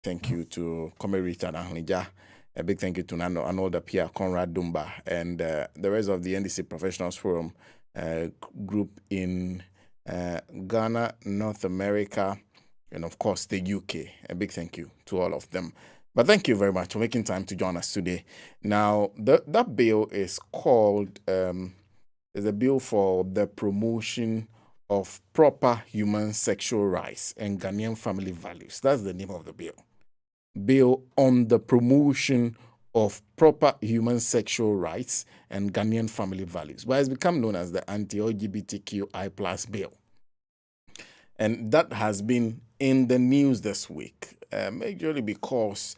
Thank you to Comrade Richard Ahunija. A big thank you to Anolda Pierre, Conrad Dumba, and the rest of the NDC Professionals Forum group in Ghana, North America, and of course the UK. A big thank you to all of them. But thank you very much for making time to join us today. Now, that bill is called, is a bill for the promotion of proper human sexual rights and Ghanaian family values. That's the name of the bill. Bill on the promotion of proper human sexual rights and Ghanaian family values, but it's become known as the anti-LGBTQI plus bill. And that has been in the news this week, majorly because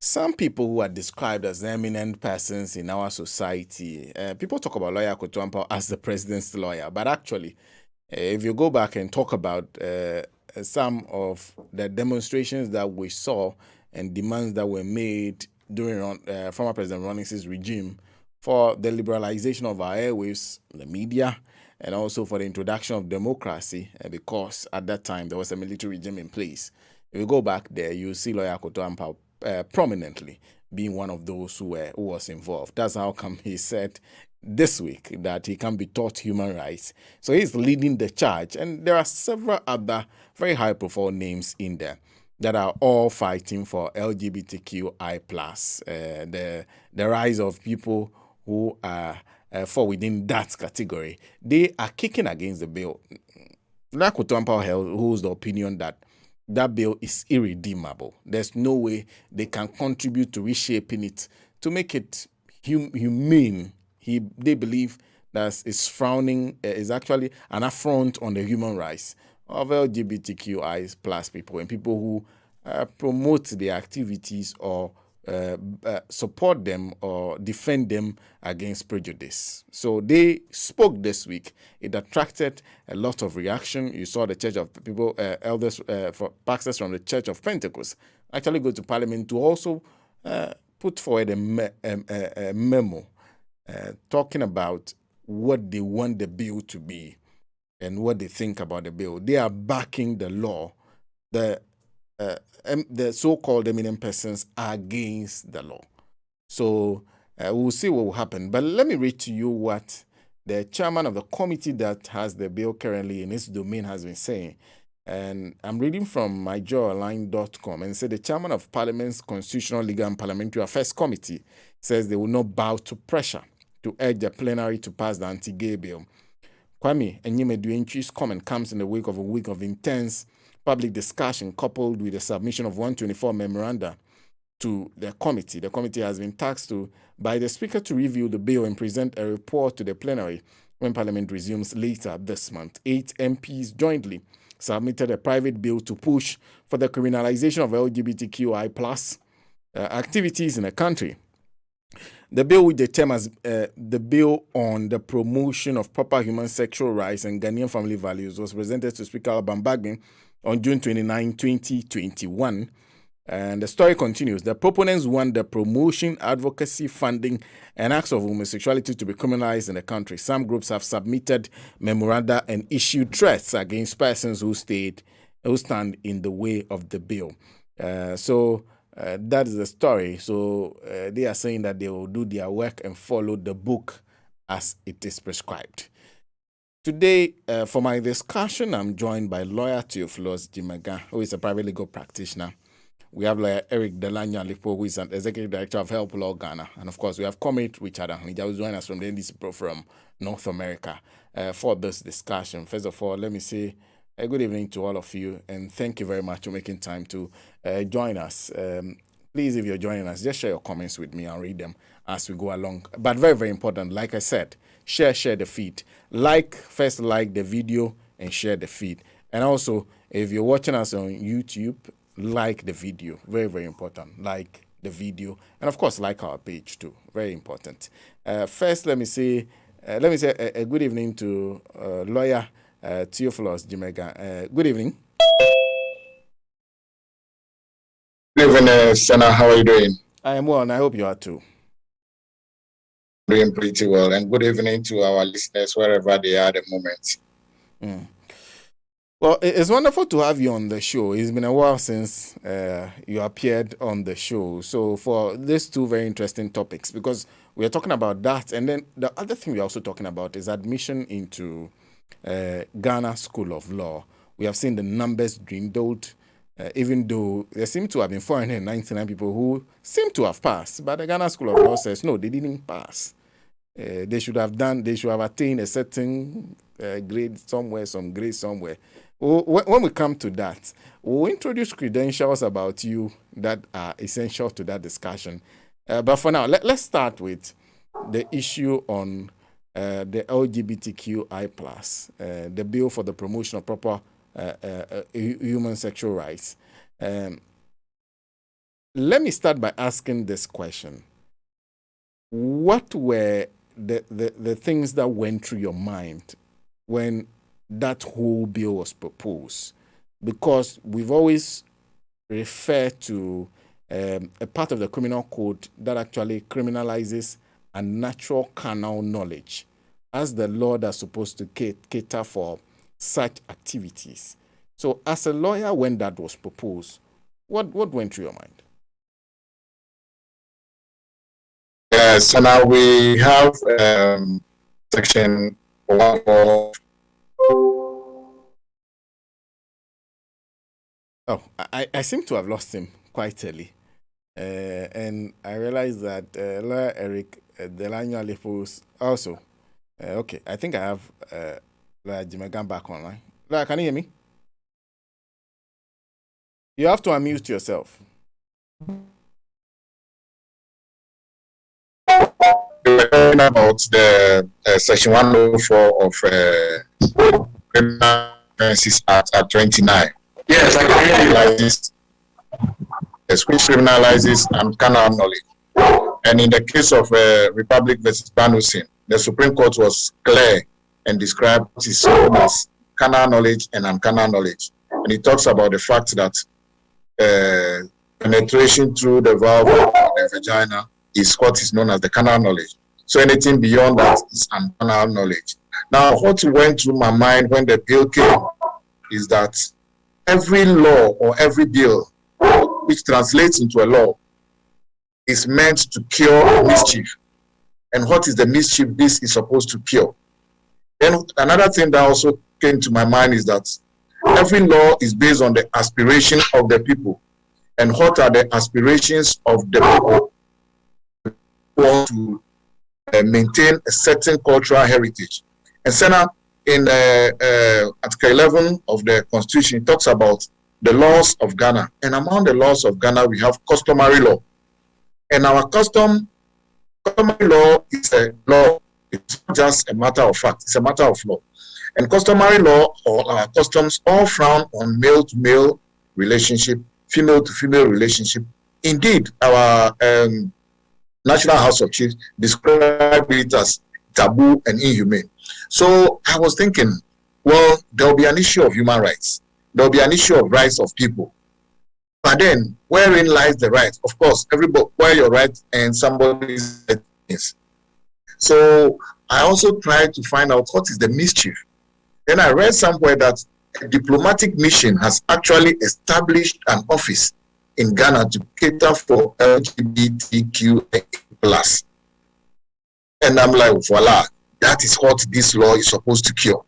some people who are described as eminent persons in our society, people talk about Lawyer Kotuampa as the president's lawyer, but actually, if you go back and talk about some of the demonstrations that we saw and demands that were made during former President Ronnie's regime for the liberalization of our airwaves, the media, and also for the introduction of democracy, because at that time there was a military regime in place. If you go back there, you see Lawyer Kotuampa prominently being one of those who was involved. That's how come he said this week that he can be taught human rights. So he's leading the charge, and there are several other very high-profile names in there that are all fighting for LGBTQI+, the rise of people who are fall within that category. They are kicking against the bill. Nakutuampa holds the opinion that that bill is irredeemable. There's no way they can contribute to reshaping it to make it humane. They believe that it's frowning, is actually an affront on the human rights of LGBTQI plus people and people who promote their activities or support them or defend them against prejudice. So they spoke this week. It attracted a lot of reaction. You saw the Church of People, elders, pastors from the Church of Pentecost actually go to Parliament to also put forward a memo talking about what they want the bill to be and what they think about the bill. They are backing the law. The so-called eminent persons are against the law. So we'll see what will happen. But let me read to you what the chairman of the committee that has the bill currently in its domain has been saying. And I'm reading from myjoyonline.com, and said the chairman of Parliament's Constitutional, Legal and Parliamentary Affairs Committee says they will not bow to pressure to urge the plenary to pass the anti-gay bill. Kwame Enyimadu-Enchi's comment comes in the wake of a week of intense public discussion coupled with the submission of 124 memoranda to the committee. The committee has been tasked by the Speaker to review the bill and present a report to the plenary when Parliament resumes later this month. 8 MPs jointly submitted a private bill to push for the criminalization of LGBTQI plus activities in the country. The bill, with the term as the bill on the promotion of proper human sexual rights and Ghanaian family values, was presented to Speaker Alban Bagbin on June 29, 2021. And the story continues. The proponents want the promotion, advocacy, funding, and acts of homosexuality to be criminalized in the country. Some groups have submitted memoranda and issued threats against persons who stand in the way of the bill. That is the story. So they are saying that they will do their work and follow the book as it is prescribed. Today, for my discussion, I'm joined by lawyer Theophilus Jimaga, who is a private legal practitioner. We have lawyer Eric Delanya Lipo, who is an executive director of Help Law Ghana. And of course, we have Comrade Richard Ahunija, who is joining us from the NDC from North America for this discussion. First of all, let me say a good evening to all of you, and thank you very much for making time to join us. Please, if you're joining us, just share your comments with me. I'll read them as we go along. But very, very important, like I said, share the feed. First like the video and share the feed. And also, if you're watching us on YouTube, like the video. Very, very important. Like the video. And of course, like our page too. Very important. First, let me say a good evening to lawyer Theophilus Jimaga. Good evening. Good evening, Sena. How are you doing? I am well, and I hope you are too. Doing pretty well. And good evening to our listeners, wherever they are at the moment. Well, it's wonderful to have you on the show. It's been a while since you appeared on the show. So, for these two very interesting topics, because we are talking about that, and then the other thing we're also talking about is admission into Ghana School of Law. We have seen the numbers dwindled, even though there seem to have been 499 people who seem to have passed, but the Ghana School of Law says no, they didn't pass. They should have attained a certain grade somewhere, some grade somewhere. When we come to that, we'll introduce credentials about you that are essential to that discussion. But for now, let's start with the issue on the LGBTQI+, the bill for the promotion of proper human sexual rights. Let me start by asking this question. What were the things that went through your mind when that whole bill was proposed? Because we've always referred to a part of the criminal code that actually criminalizes unnatural carnal knowledge as the law that's supposed to cater for such activities. So as a lawyer, when that was proposed, what went through your mind? So now we have section 1 of... Oh, I seem to have lost him quite early. And I realized that Lawyer Eric Delano Alipos also. Okay, I think I have Lawyer Jimegan back online. Lawyer, can you hear me? You have to unmute yourself. We're talking about the section 104 of Criminal Offences Act at 29. Yes, I can hear you like this. Yes, which criminalizes carnal knowledge. And in the case of Republic versus Banusin, the Supreme Court was clear and described what is known as carnal knowledge and uncarnal knowledge. And it talks about the fact that penetration through the valve of the vagina is what is known as the carnal knowledge. So anything beyond that is uncarnal knowledge. Now, what went through my mind when the bill came is that every law or every bill which translates into a law is meant to cure mischief. And what is the mischief this is supposed to cure? Then another thing that also came to my mind is that every law is based on the aspiration of the people. And what are the aspirations of the people who want to maintain a certain cultural heritage? And Sena, in Article 11 of the Constitution, it talks about the laws of Ghana. And among the laws of Ghana, we have customary law. And our customary law is a law. It's not just a matter of fact, it's a matter of law. And customary law or our customs all frown on male-to-male relationship, female-to-female relationship. Indeed, our National House of Chiefs describe it as taboo and inhumane. So I was thinking, well, there will be an issue of human rights. There will be an issue of rights of people. But then, wherein lies the right? Of course, everybody, where your right and somebody's right is. So I also tried to find out what is the mischief. Then I read somewhere that a diplomatic mission has actually established an office in Ghana to cater for LGBTQA+. And I'm like, voila, that is what this law is supposed to cure.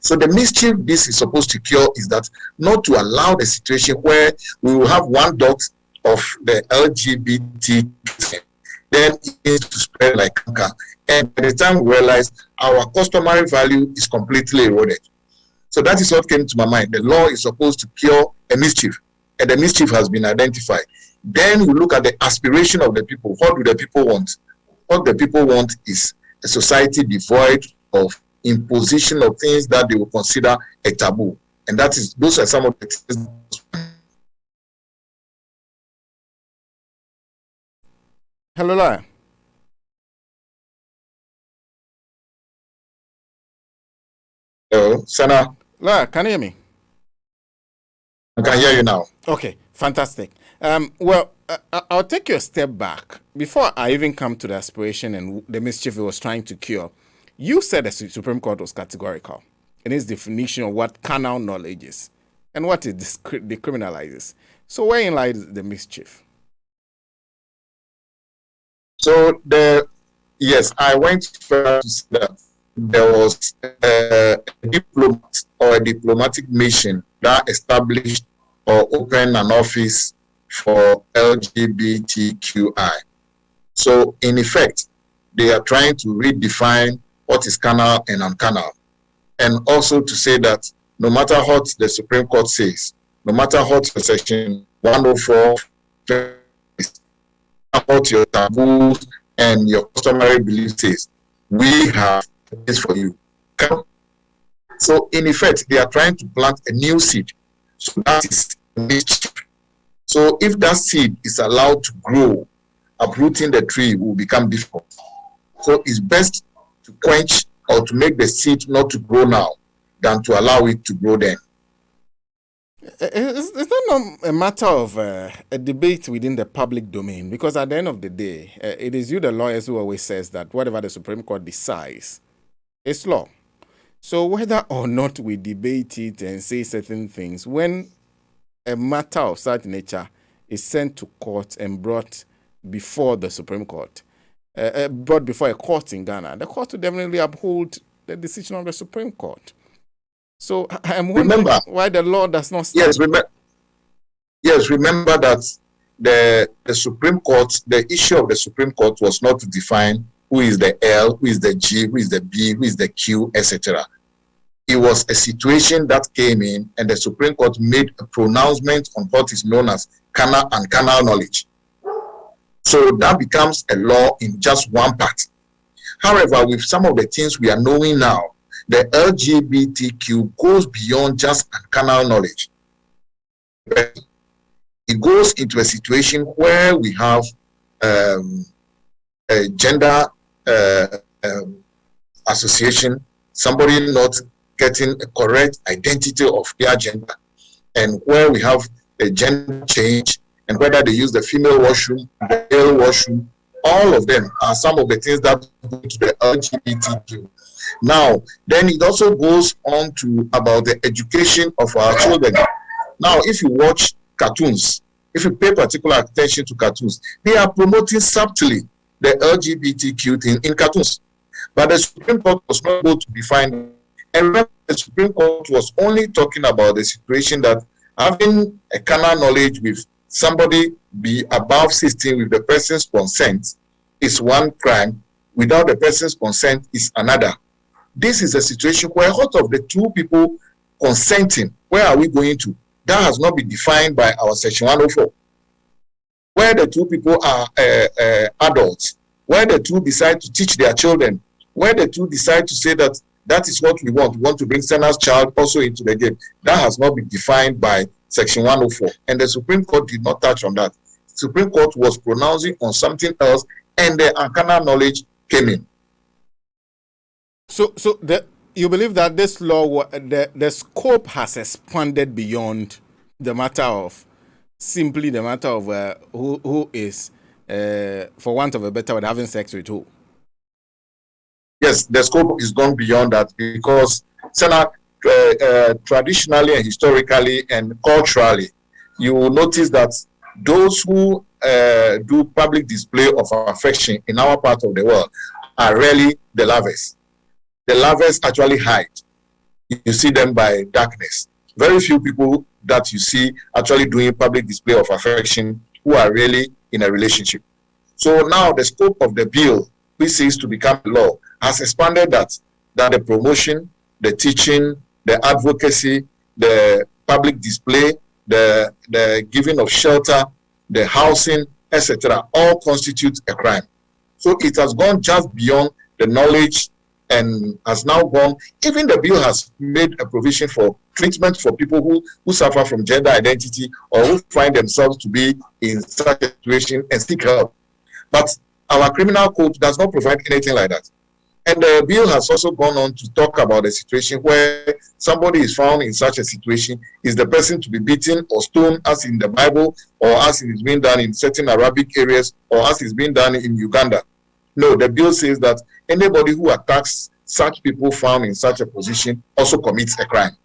So the mischief this is supposed to cure is that not to allow the situation where we will have one dot of the LGBT, then it needs to spread like cancer. And by the time we realize our customary value is completely eroded. So that is what came to my mind. The law is supposed to cure a mischief, and the mischief has been identified. Then we look at the aspiration of the people. What do the people want? What the people want is a society devoid of imposition of things that they will consider a taboo. And those are some of the things. Hello, Lawyer. Hello, Sena. Lawyer, can you hear me? I can hear you now. Okay, fantastic. Well, I'll take you a step back. Before I even come to the aspiration and the mischief it was trying to cure, you said the Supreme Court was categorical. in its definition of what carnal knowledge is and what it decriminalizes. So wherein lies the mischief? So yes, I went further to say that there was a diplomat or a diplomatic mission that established or opened an office for LGBTQI. So in effect, they are trying to redefine what is carnal and uncarnal. And also to say that no matter what the Supreme Court says, no matter what Section 104, what your taboos and your customary beliefs says, we have this for you. So in effect, they are trying to plant a new seed. So that is mischief. So if that seed is allowed to grow, uprooting the tree will become difficult. So it's best to quench or to make the seed not to grow now than to allow it to grow then. Is that not a matter of a debate within the public domain? Because at the end of the day, it is you, the lawyers, who always says that whatever the Supreme Court decides is law. So whether or not we debate it and say certain things, when a matter of such nature is sent to court and brought before the Supreme Court, brought before a court in Ghana, the court will definitely uphold the decision of the Supreme Court. So I'm wondering why the law does not stand. Remember that the Supreme Court, the issue of the Supreme Court was not to define who is the L, who is the G, who is the B, who is the Q, etc. It was a situation that came in, and the Supreme Court made a pronouncement on what is known as carnal and carnal knowledge. So that becomes a law in just one part. However, with some of the things we are knowing now, the LGBTQ goes beyond just carnal knowledge. It goes into a situation where we have a gender association, somebody not getting a correct identity of their gender, and where we have a gender change, and whether they use the female washroom, the male washroom, all of them are some of the things that go to the LGBTQ. Now, then it also goes on to about the education of our children. Now, if you watch cartoons, if you pay particular attention to cartoons, they are promoting subtly the LGBTQ thing in cartoons. But the Supreme Court was not able to define. And remember, the Supreme Court was only talking about the situation that having a carnal knowledge with somebody be above 16 with the person's consent is one crime, without the person's consent is another. This is a situation where out of the two people consenting, where are we going to? That has not been defined by our Section 104. Where the two people are adults, where the two decide to teach their children, where the two decide to say that that is what we want to bring Sena's child also into the game, that has not been defined by Section 104. And the Supreme Court did not touch on that. The Supreme Court was pronouncing on something else, and the carnal knowledge came in. So you believe that this law, the scope has expanded beyond the matter of simply the matter of who is, for want of a better word, having sex with who? Yes, the scope is gone beyond that, because Sena, traditionally and historically and culturally, you will notice that those who do public display of affection in our part of the world are rarely the lovers. The lovers actually hide. You see them by darkness. Very few people that you see actually doing public display of affection who are really in a relationship. So now the scope of the bill, which seeks to become law, has expanded that the promotion, the teaching, the advocacy, the public display, the giving of shelter, the housing, etc., all constitute a crime. So it has gone just beyond the knowledge and has now gone, even the bill has made a provision for treatment for people who suffer from gender identity or who find themselves to be in such a situation and seek help. But our criminal code does not provide anything like that. And the bill has also gone on to talk about a situation where somebody is found in such a situation, is the person to be beaten or stoned as in the Bible, or as it is being done in certain Arabic areas, or as it's being done in Uganda. No, the bill says that anybody who attacks such people found in such a position also commits a crime.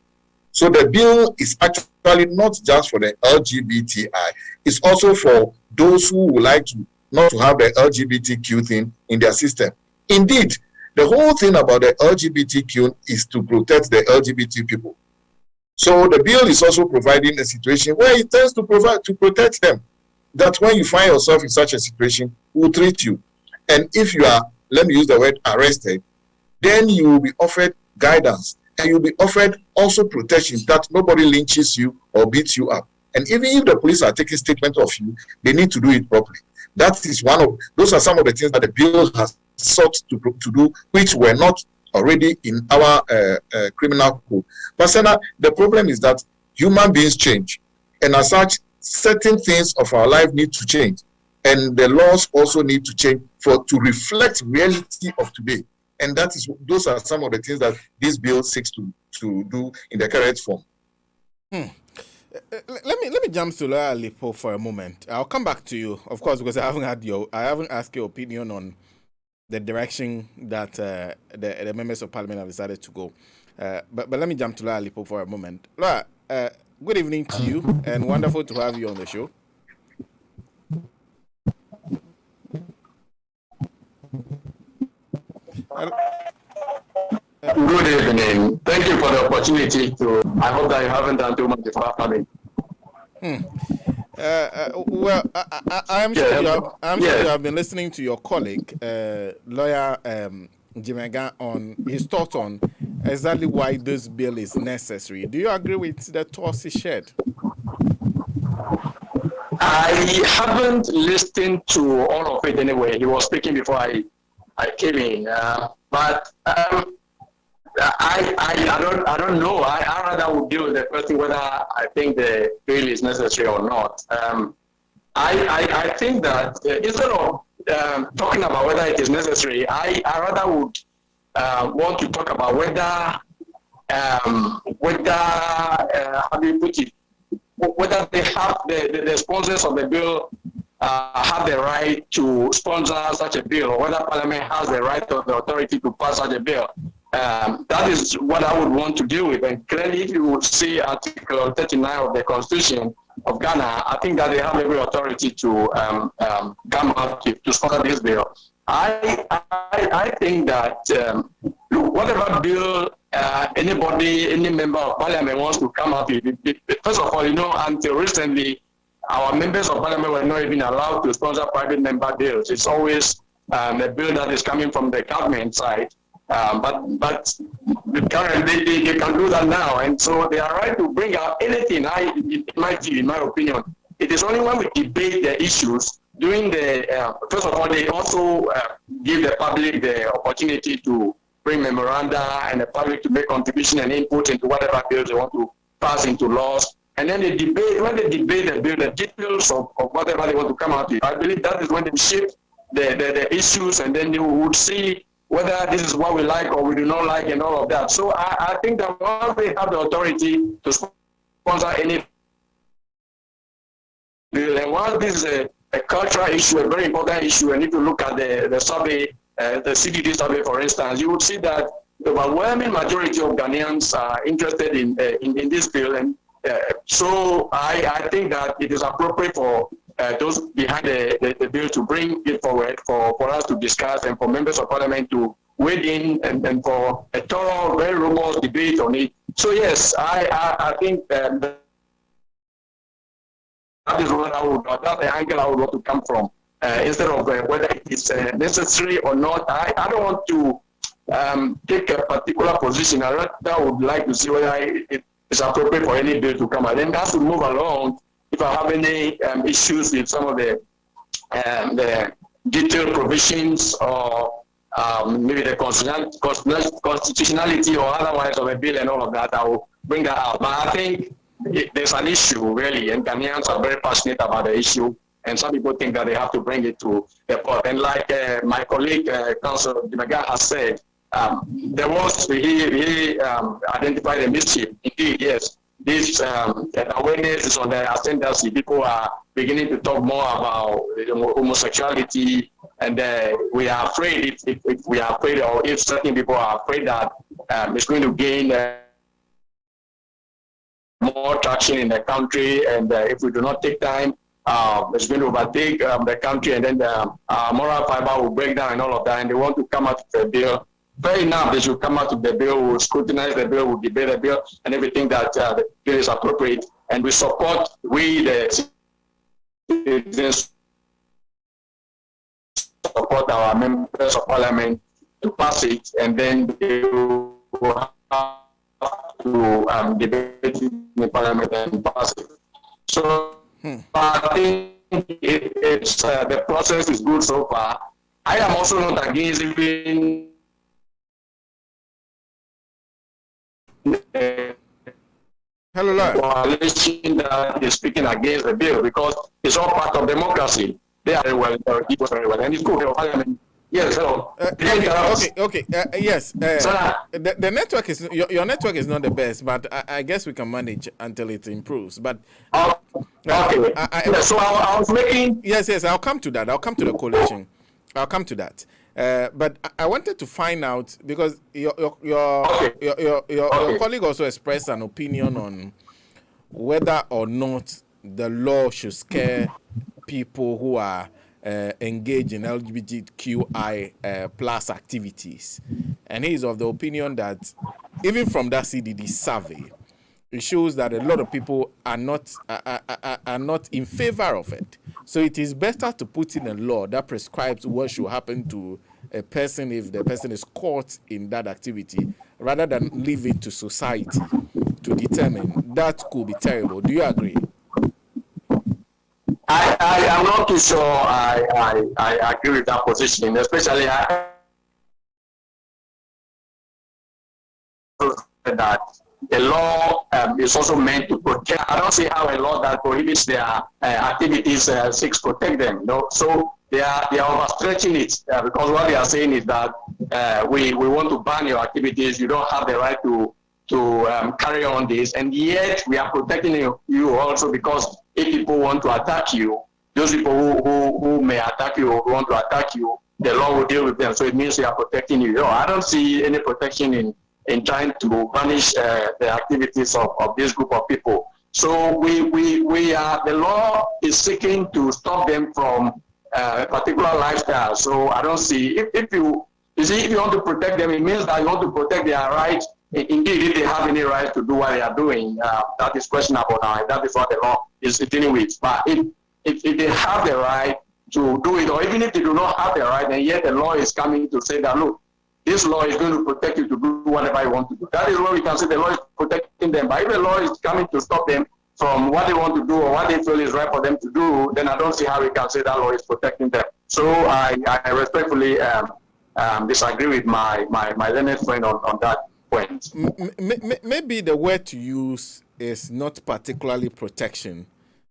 So the bill is actually not just for the LGBTI, it's also for those who would like to not to have the LGBTQ thing in their system. Indeed, the whole thing about the LGBTQ is to protect the LGBT people. So the bill is also providing a situation where it tends to protect them. That when you find yourself in such a situation, we'll treat you. And if you are, let me use the word, arrested, then you will be offered guidance. And you'll be offered also protection that nobody lynches you or beats you up. And even if the police are taking statement of you, they need to do it properly. That is those are some of the things that the bill has sought to do, which were not already in our criminal code. But Sena, the problem is that human beings change. And as such, certain things of our life need to change. And the laws also need to change to reflect reality of today. And those are some of the things that this bill seeks to do in the current form. Let me jump to Lawyer Lipo for a moment. I'll come back to you, of course, because I haven't asked your opinion on the direction that the members of Parliament have decided to go. But let me jump to Lawyer Lipo for a moment. Lawyer, good evening to you, and wonderful to have you on the show. Good evening. Thank you for the opportunity I hope that you haven't done too much before coming. Well, I'm sure you have been listening to your colleague, Lawyer Jimega, on his thoughts on exactly why this bill is necessary. Do you agree with the thoughts he shared? I haven't listened to all of it anyway. He was speaking before I came in, but I don't know. I rather would deal with the question whether I think the bill is necessary or not. I think that instead of talking about whether it is necessary, I rather would want to talk about whether how do you put it? Whether they have the sponsors of the bill have the right to sponsor such a bill, or whether Parliament has the right or the authority to pass such a bill. That is what I would want to deal with. And clearly, if you would see Article 39 of the Constitution of Ghana, I think that they have every authority to come out to sponsor this bill. I think that whatever bill any member of Parliament wants to come up with, first of all, until recently, our members of Parliament were not even allowed to sponsor private member bills. It's always a bill that is coming from the government side. But currently they can do that now, and so they are right to bring out anything. In my opinion, it is only when we debate the issues during the first of all, they also give the public the opportunity to bring memoranda and the public to make contribution and input into whatever bills they want to pass into laws. And then when they debate the bill, the details of whatever they want to come out with, I believe that is when they shape the issues, and then they would see whether this is what we like or we do not like and all of that. So I think that once they have the authority to sponsor any bill, and once this is a cultural issue, a very important issue, and if you look at the survey, the CDD survey, for instance, you would see that the overwhelming majority of Ghanaians are interested in this bill. And so I think that it is appropriate for those behind the bill to bring it forward for us to discuss, and for members of Parliament to weigh in and for a thorough, very robust debate on it. So yes, I think that is what that's the angle I would want to come from, instead of whether it is necessary or not. I don't want to take a particular position. I rather would like to see whether it is appropriate for any bill to come out. Then as we move along, if I have any issues with some of the detailed provisions or maybe the constitutionality or otherwise of a bill and all of that, I will bring that out. But I think there's an issue, really, and Ghanaians are very passionate about the issue, and some people think that they have to bring it to the court. And like my colleague, Councillor Dimaga, has said, he identified a mischief. Indeed, yes. This awareness is on the ascendancy. People are beginning to talk more about homosexuality And we are afraid, if we are afraid, or if certain people are afraid that it's going to gain more traction in the country, and if we do not take time, it's going to overtake the country, and then the moral fiber will break down and all of that, and they want to come out with a bill. Fair enough, they should come out with the bill, we'll scrutinize the bill, we'll debate the bill, and everything that the bill is appropriate, and we support, the citizens support our members of parliament to pass it, and then they will have to debate it in the parliament and pass it. So I think it's the process is good so far. I am also not against even Hello, Lord. coalition that is speaking against the bill, because it's all part of democracy. They are very well, and it's good for parliament. Yes, hello. Okay. Yes. The network is your network is not the best, but I guess we can manage until it improves. But okay. So I was making. Yes. I'll come to that. I'll come to the coalition. I'll come to that. But I wanted to find out, because your colleague also expressed an opinion on whether or not the law should scare people who are engaged in LGBTQI plus activities, and he is of the opinion that even from that CDD survey, it shows that a lot of people are not in favor of it. So it is better to put in a law that prescribes what should happen to a person if the person is caught in that activity, rather than leave it to society to determine. That could be terrible. Do you agree? I am not too sure I agree with that position, especially that the law is also meant to protect. I don't see how a law that prohibits their activities seeks to protect them. You know? So they are overstretching it, because what they are saying is that we want to ban your activities. You don't have the right to carry on this, and yet we are protecting you also, because if people want to attack you, those people who may attack you or who want to attack you, the law will deal with them. So it means we are protecting you. No, I don't see any protection in trying to punish the activities of this group of people. So we are, the law is seeking to stop them from a particular lifestyle. So I don't see, if you want to protect them, it means that you want to protect their rights. Indeed, if they have any right to do what they are doing, that is questionable now. That is what the law is dealing with. But if they have the right to do it, or even if they do not have the right, and yet the law is coming to say that, look, this law is going to protect you to do whatever you want to do. That is where we can say the law is protecting them. But if the law is coming to stop them from what they want to do or what they feel is right for them to do, then I don't see how we can say that law is protecting them. So I respectfully disagree with my learned friend on that point. Maybe the word to use is not particularly protection,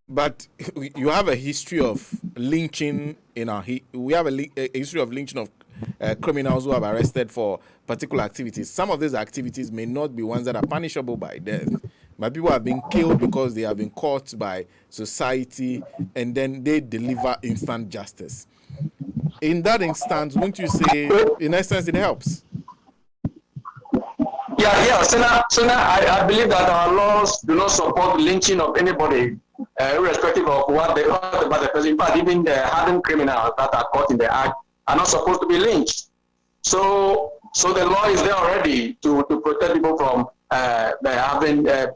but you have a history of lynching we have a history of lynching of criminals who have arrested for particular activities. Some of these activities may not be ones that are punishable by death, but people have been killed because they have been caught by society, and then they deliver instant justice. In that instance, wouldn't you say, in essence, it helps? Yeah, Sena, I believe that our laws do not support lynching of anybody, irrespective of what the person. In fact, even the hardened criminals that are caught in the act are not supposed to be lynched. So the law is there already to protect people from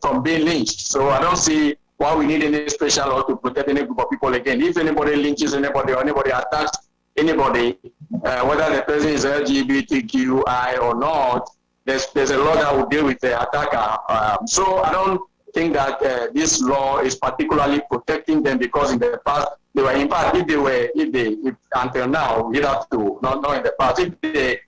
from being lynched. So I don't see why we need any special law to protect any group of people again. If anybody lynches anybody or anybody attacks anybody, whether the person is LGBTQI or not, there's a law that will deal with the attacker. So I don't think that this law is particularly protecting them, because in the past they were, in fact, if until now, you have to not in the past, if the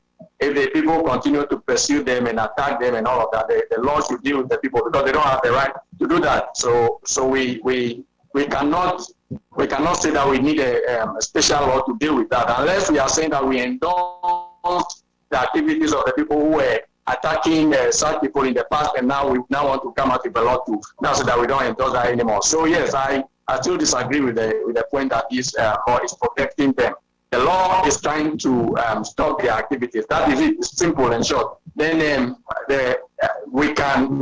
people continue to pursue them and attack them and all of that, the law should deal with the people, because they don't have the right to do that. So we cannot say that we need a special law to deal with that, unless we are saying that we endorse the activities of the people who were attacking such people in the past, and now we want to come out with a law to now say that we don't endorse that anymore. So yes, I still disagree with the point that this law is protecting them. the law is trying to stop their activities. That is it. It's simple and short. Then we can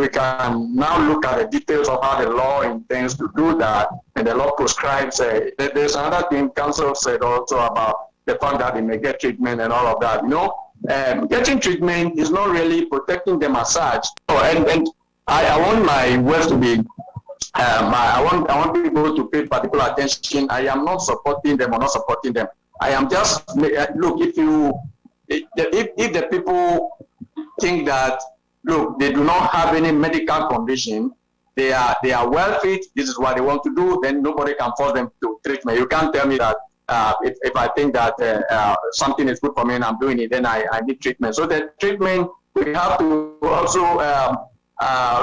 now look at the details of how the law intends to do that, and the law prescribes. There's another thing council said also about the fact that they may get treatment and all of that. Getting treatment is not really protecting them as such. And I want my words to be. I want people to pay particular attention. I am not supporting them or not supporting them. I am just look. If the people think that they do not have any medical condition, they are well fit. This is what they want to do. Then nobody can force them to treatment. You can't tell me that if I think that something is good for me and I'm doing it, then I need treatment. So the treatment, we have to also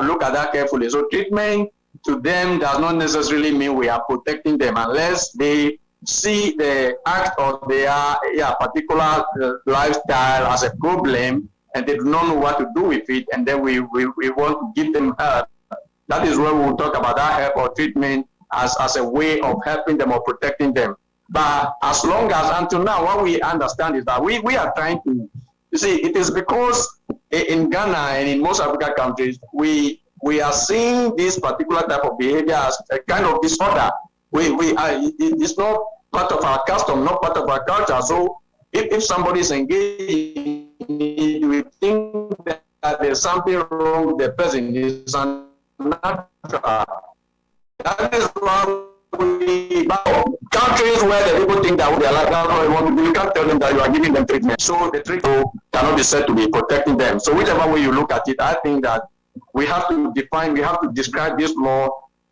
look at that carefully. So treatment to them does not necessarily mean we are protecting them unless they see the act of their particular lifestyle as a problem and they do not know what to do with it, and then we want to give them help. That is where we will talk about that help or treatment as a way of helping them or protecting them. But as long as until now, what we understand is that we are trying to, you see, it is because in Ghana and in most African countries, we are seeing this particular type of behavior as a kind of disorder. It's not part of our custom, not part of our culture. So if somebody is engaged, we think that there's something wrong with the person. It's unnatural. That is why countries where the people think that they are like that, you can't tell them that you are giving them treatment. So the treatment cannot be said to be protecting them. So whichever way you look at it, I think that we have to describe this law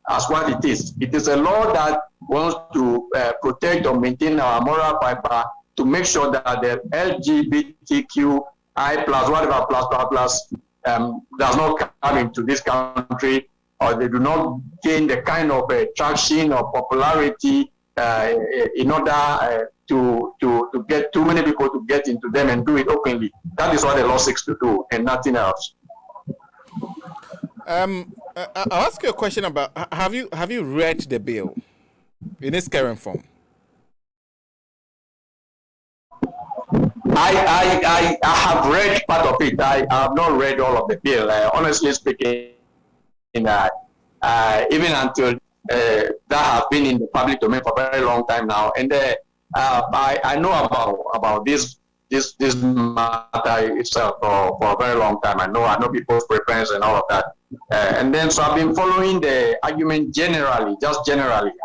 as what it is. It is a law that wants to protect or maintain our moral fiber to make sure that the LGBTQI plus whatever plus does not come into this country, or they do not gain the kind of traction or popularity in order to get too many people to get into them and do it openly. That is what the law seeks to do and nothing else. I'll ask you a question about have you read the bill in its current form? I have read part of it. I have not read all of the bill. Honestly speaking, even until that has been in the public domain for a very long time now, and I know about this matter itself for a very long time. I know people's preference and all of that, and then so I've been following the argument generally,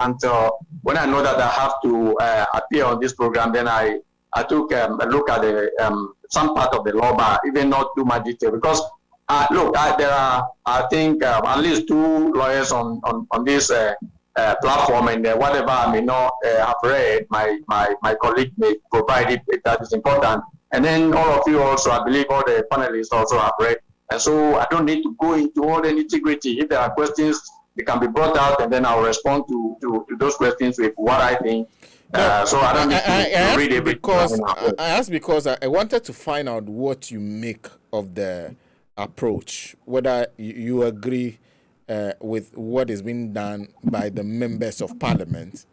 until when I know that I have to appear on this program. Then I took a look at some part of the law, but even not too much detail because there are I think at least two lawyers on this platform, and whatever I may not have read, my colleague may provide it if that is important. And then all of you also, I believe all the panelists also have read. And so I don't need to go into all the nitty-gritty. If there are questions, they can be brought out, and then I'll respond to those questions with what I think. So I don't need to read it. I asked because I wanted to find out what you make of the approach, whether you agree with what is being done by the members of parliament,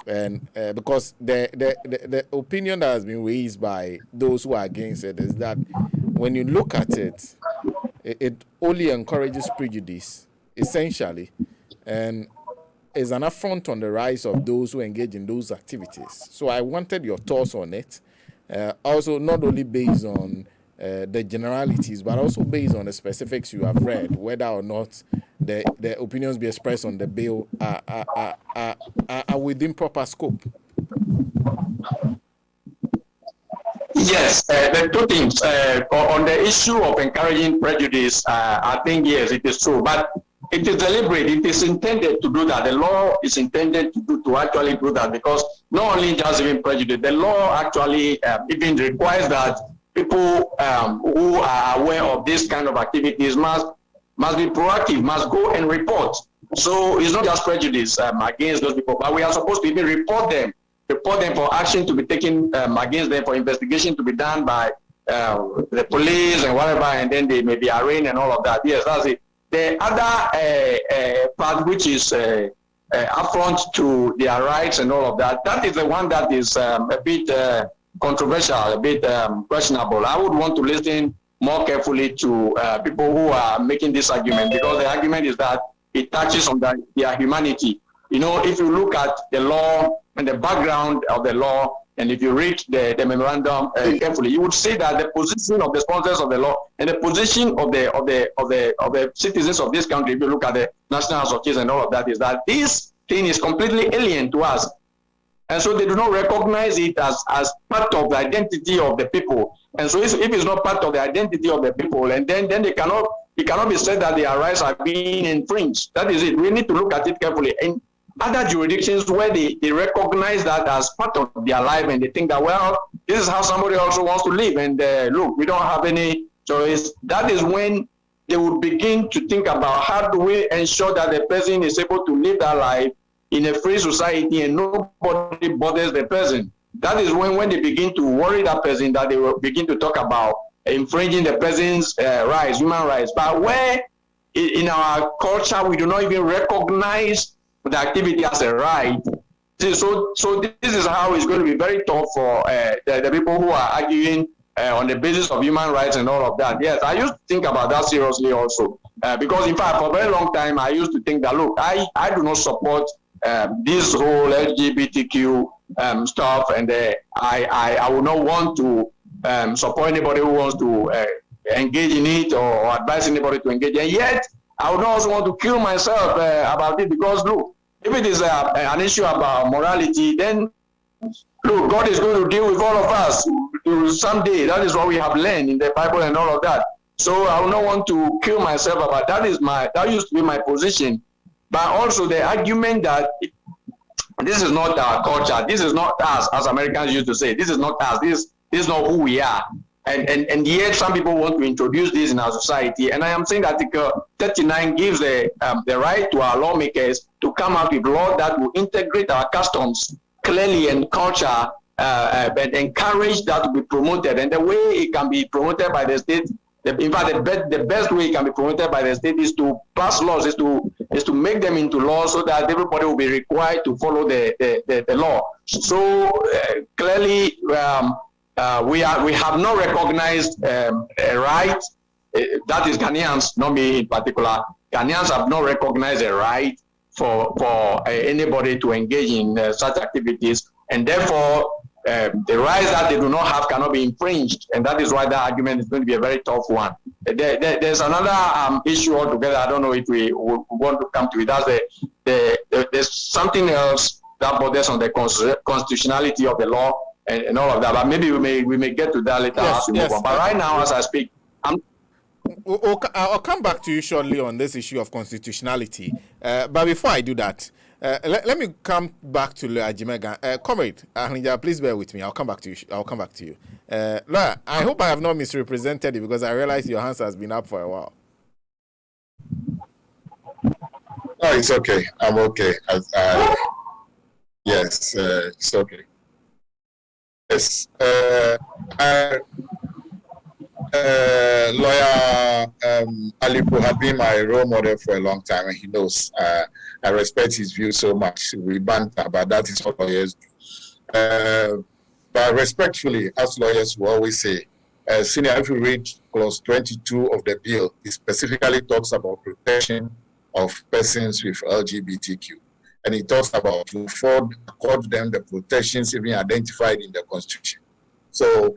and because the opinion that has been raised by those who are against it is that when you look at it, it only encourages prejudice, essentially, and is an affront on the rights of those who engage in those activities. So I wanted your thoughts on it, also not only based on the generalities, but also based on the specifics you have read, whether or not the opinions be expressed on the bill are within proper scope. Yes, the two things. On the issue of encouraging prejudice, I think, yes, it is true. But it is deliberate. It is intended to do that. The law is intended to actually do that, because not only just even prejudice, the law actually even requires that people who are aware of this kind of activities must be proactive, must go and report. So it's not just prejudice against those people, but we are supposed to even report them for action to be taken against them, for investigation to be done by the police and whatever, and then they may be arraigned and all of that. Yes, that's it. The other part, which is affront to their rights and all of that. That is the one that is a bit controversial, a bit questionable. I would want to listen more carefully to people who are making this argument, because the argument is that it touches on their humanity. You know, if you look at the law and the background of the law, and if you read the memorandum carefully, you would see that the position of the sponsors of the law and the position of the citizens of this country, if you look at the National House of Chiefs and all of that, is that this thing is completely alien to us. And so they do not recognize it as part of the identity of the people. And so if it's not part of the identity of the people, and then it cannot be said that their rights are being infringed. That is it. We need to look at it carefully. And other jurisdictions where they recognize that as part of their life, and they think that, well, this is how somebody also wants to live, and look, we don't have any choice. That is when they would begin to think about how do we ensure that the person is able to live that life in a free society and nobody bothers the person. That is when they begin to worry that person, that they will begin to talk about infringing the person's rights, human rights. But where in our culture we do not even recognize the activity as a right. So this is how it's going to be very tough for the people who are arguing on the basis of human rights and all of that. Yes, I used to think about that seriously also. Because in fact, for a very long time, I used to think that, look, I do not support this whole LGBTQ stuff, and I would not want to support anybody who wants to engage in it or advise anybody to engage. And yet, I would not also want to kill myself about it, because, look, if it is an issue about morality, then, look, God is going to deal with all of us someday. That is what we have learned in the Bible and all of that. So I would not want to kill myself about that. That used to be my position. But also the argument that this is not our culture, this is not us, as Americans used to say, this is not us, this is not who we are. And yet some people want to introduce this in our society. And I am saying that Article 39 gives the right to our lawmakers to come out with law that will integrate our customs clearly and culture, and encourage that to be promoted. And the way it can be promoted by the state, in fact, the best way it can be promoted by the state is to pass laws, is to make them into law, so that everybody will be required to follow the law. So clearly, we have not recognized a right. That is Ghanaians, not me in particular. Ghanaians have not recognized a right for anybody to engage in such activities, and therefore the rights that they do not have cannot be infringed, and that is why that argument is going to be a very tough one. There's another issue altogether. I don't know if we want to come to it. That's there's something else that bothers on the constitutionality of the law and all of that. But maybe we may get to that later as we move on. But right now, as I speak, I'll come back to you shortly on this issue of constitutionality. But before I do that, let me come back to Lawyer Jimega. Comrade Ahnija, please bear with me. I'll come back to you. Lawyer, I hope I have not misrepresented you, because I realize your hands has been up for a while. No, it's okay. I'm okay. Yes, it's okay. Yes. Lawyer Alipo has been my role model for a long time, and he knows I respect his view so much. We banter, but that is what lawyers do. But respectfully, as lawyers, we always say, Sena, if you read clause 22 of the bill, it specifically talks about protection of persons with LGBTQ. And it talks about to accord them the protections even identified in the Constitution. So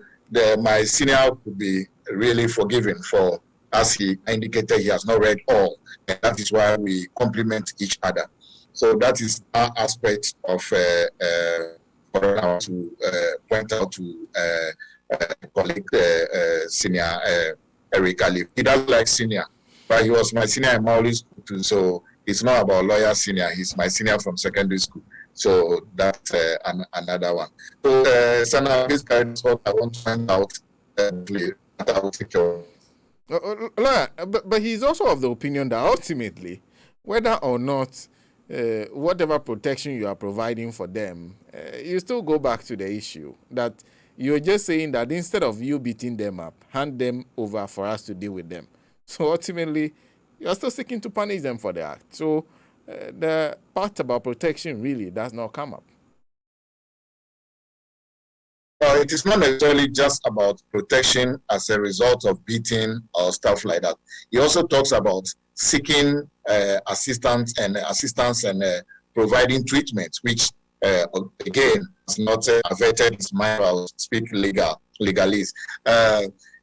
my senior could be really forgiven for, as he indicated, he has not read all, and that is why we complement each other. So that is our aspect of to point out to colleague senior Eric Ali. He doesn't like senior, but he was my senior in Maoli school too, so it's not about lawyer senior, he's my senior from secondary school. So that's another one. So, Sena, this guy is what I want to find out. I will take your. But he's also of the opinion that ultimately, whether or not whatever protection you are providing for them, you still go back to the issue that you're just saying that instead of you beating them up, hand them over for us to deal with them. So ultimately, you're still seeking to punish them for the act. So the part about protection really does not come up. Well, it is not necessarily just about protection as a result of beating or stuff like that. He also talks about seeking assistance and providing treatment, which again is not averted his mind. I'll speak legalese.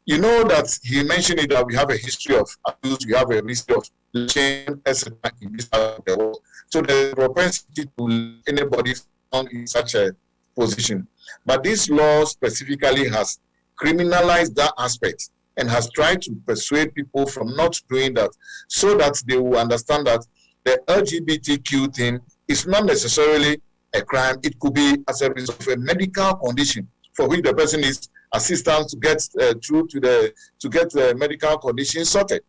You know that he mentioned it, that we have a history of abuse, we have a history of shame, etc. in this part of the world. So the propensity to anybody found in such a position. But this law specifically has criminalized that aspect and has tried to persuade people from not doing that, so that they will understand that the LGBTQ thing is not necessarily a crime. It could be as a result of a medical condition for which the person needs assistance to get through to the medical condition sorted.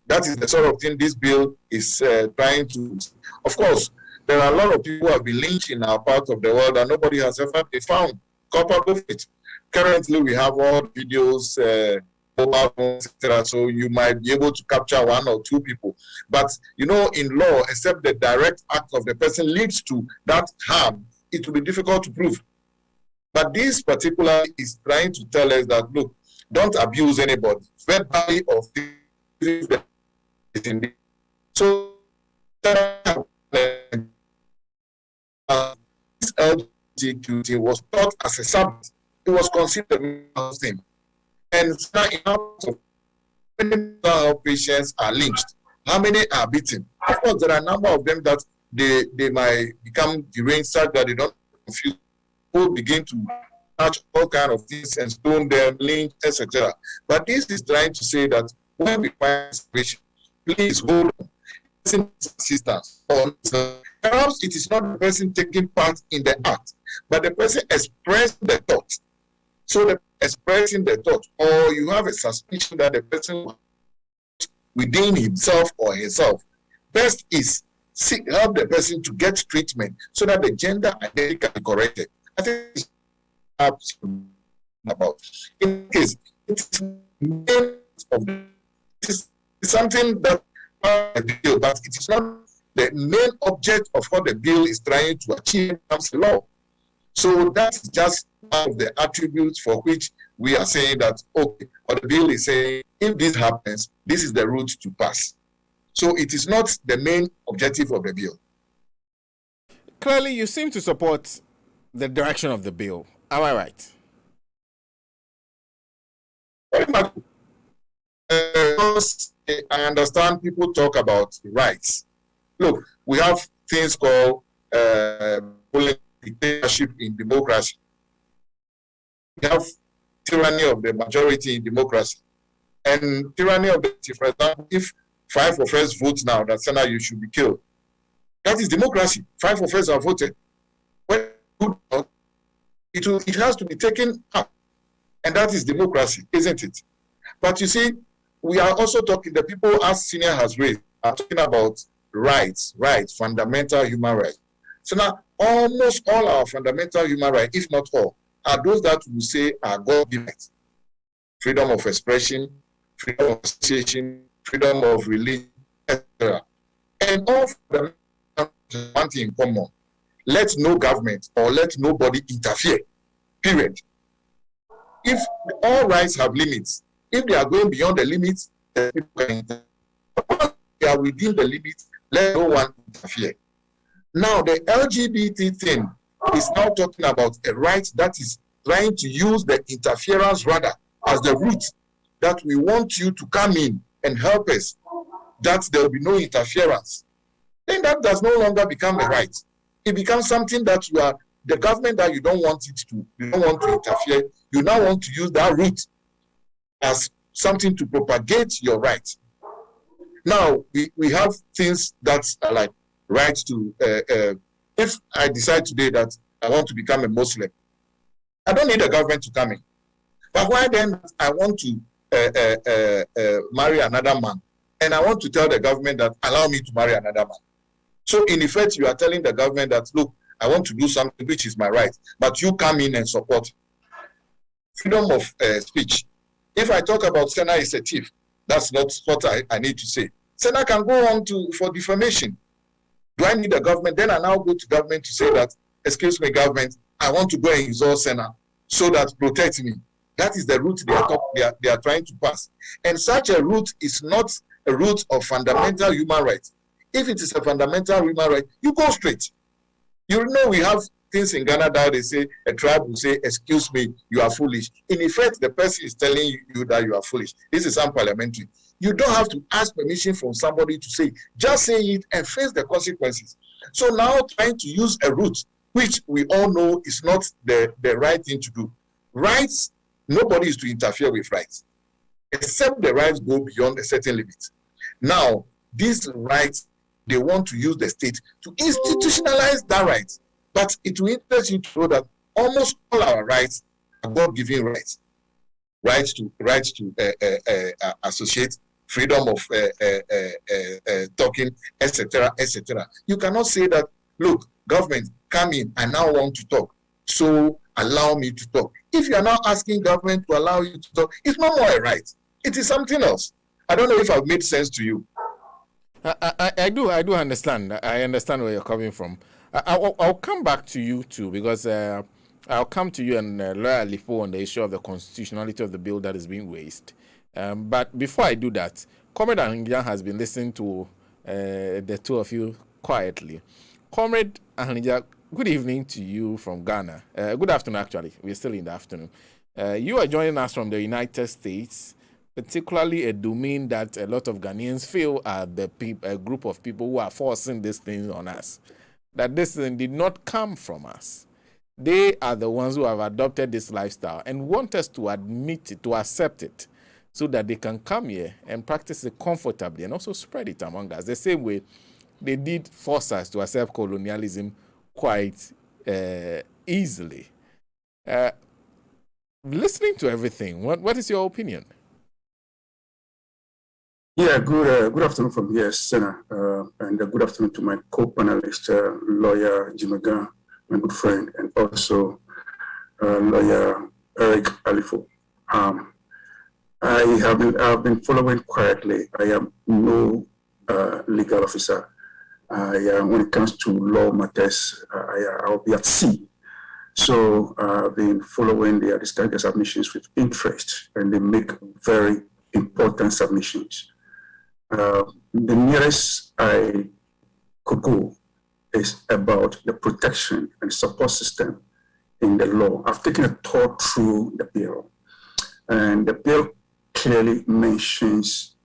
That is the sort of thing this bill is trying to. Of course, there are a lot of people who have been lynched in our part of the world and nobody has ever been found culpable of it. Currently, we have all videos, mobile phones, etc. So you might be able to capture one or two people. But you know, in law, except the direct act of the person leads to that harm, it will be difficult to prove. But this particular is trying to tell us that, look, don't abuse anybody, verbally or physically. So this LGBTQ was taught as a subject. It was considered a thing. And now, many mental health patients are lynched. How many are beaten? Of course, there are a number of them that they might become deranged such that they don't confuse. People begin to touch all kinds of things and stone them, lynch, etc. But this is trying to say that when we find situation, please hold on. Assistance. Or perhaps it is not the person taking part in the act, but the person expressing the thought. So the expressing the thought, or you have a suspicion that the person within himself or herself, best is help the person to get treatment so that the gender identity can be corrected. I think it's absolutely about. In this case, it's something that the bill, but it is not the main object of what the bill is trying to achieve comes the law. So that's just one of the attributes for which we are saying that, okay, what the bill is saying, if this happens, this is the route to pass. So it is not the main objective of the bill. Clearly, you seem to support the direction of the bill. Am I right? Very much. I understand people talk about rights. Look, we have things called dictatorship in democracy. We have tyranny of the majority in democracy. And tyranny of the, for example, if 5 of us vote now that Sena, you should be killed, that is democracy. 5 of us are voted. When it has to be taken up. And that is democracy, isn't it? But you see, we are also talking, the people as Sena has raised, are talking about rights, fundamental human rights. So now, almost all our fundamental human rights, if not all, are those that we say are God-given rights. Freedom of expression, freedom of association, freedom of religion, etc. And all of them have one thing in common. Let no government or let nobody interfere, period. If all rights have limits, if they are going beyond the limits, people can interfere. If they are within the limits, let no one interfere. Now, the LGBT thing is now talking about a right that is trying to use the interference rather as the route that we want you to come in and help us, that there will be no interference. Then that does no longer become a right. It becomes something that you are, the government that you don't want it to, you don't want to interfere, you now want to use that route as something to propagate your rights. Now, we have things that are like rights to, if I decide today that I want to become a Muslim, I don't need the government to come in. But why then I want to marry another man, and I want to tell the government that allow me to marry another man. So in effect, you are telling the government that, look, I want to do something which is my right, but you come in and support. Freedom of speech. If I talk about Sena is a thief, that's not what I need to say. Sena can go on for defamation. Do I need a government? Then I now go to government to say that, excuse me, government, I want to go and exalt Sena so that protect me. That is the route they are trying to pass. And such a route is not a route of fundamental human rights. If it is a fundamental human right, you go straight. You know, we have things in Ghana that they say, a tribe will say, excuse me, you are foolish. In effect, the person is telling you that you are foolish. This is unparliamentary. You don't have to ask permission from somebody to say, just say it and face the consequences. So now trying to use a route, which we all know is not the right thing to do. Rights, nobody is to interfere with rights, except the rights go beyond a certain limit. Now, these rights, they want to use the state to institutionalize that right. But it will interest you to know that almost all our rights are God-given rights. Rights to associate, freedom of talking, etc., etc. You cannot say that, look, government, come in, I now want to talk, so allow me to talk. If you are now asking government to allow you to talk, it's no more a right. It is something else. I don't know if I've made sense to you. I do understand. I understand where you're coming from. I'll come back to you too, because I'll come to you and Lawyer Lipo on the issue of the constitutionality of the bill that is being raised. But before I do that, Comrade Ahnija has been listening to the two of you quietly. Comrade Ahnija, good evening to you from Ghana. Good afternoon, actually. We're still in the afternoon. You are joining us from the United States, particularly a domain that a lot of Ghanaians feel are a group of people who are forcing these things on us. That this thing did not come from us. They are the ones who have adopted this lifestyle and want us to admit it, to accept it, so that they can come here and practice it comfortably and also spread it among us. The same way they did force us to accept colonialism quite easily. Listening to everything, what is your opinion? Yeah, good afternoon from here, Sena, and good afternoon to my co-panelist, Lawyer Jimaga, my good friend, and also Lawyer Eric Alifo. I've been following quietly. I am no legal officer. When it comes to law matters, I'll be at sea. So I've been following their submissions with interest, and they make very important submissions. The nearest I could go is about the protection and support system in the law. I've taken a tour through the bill, and the bill clearly mentions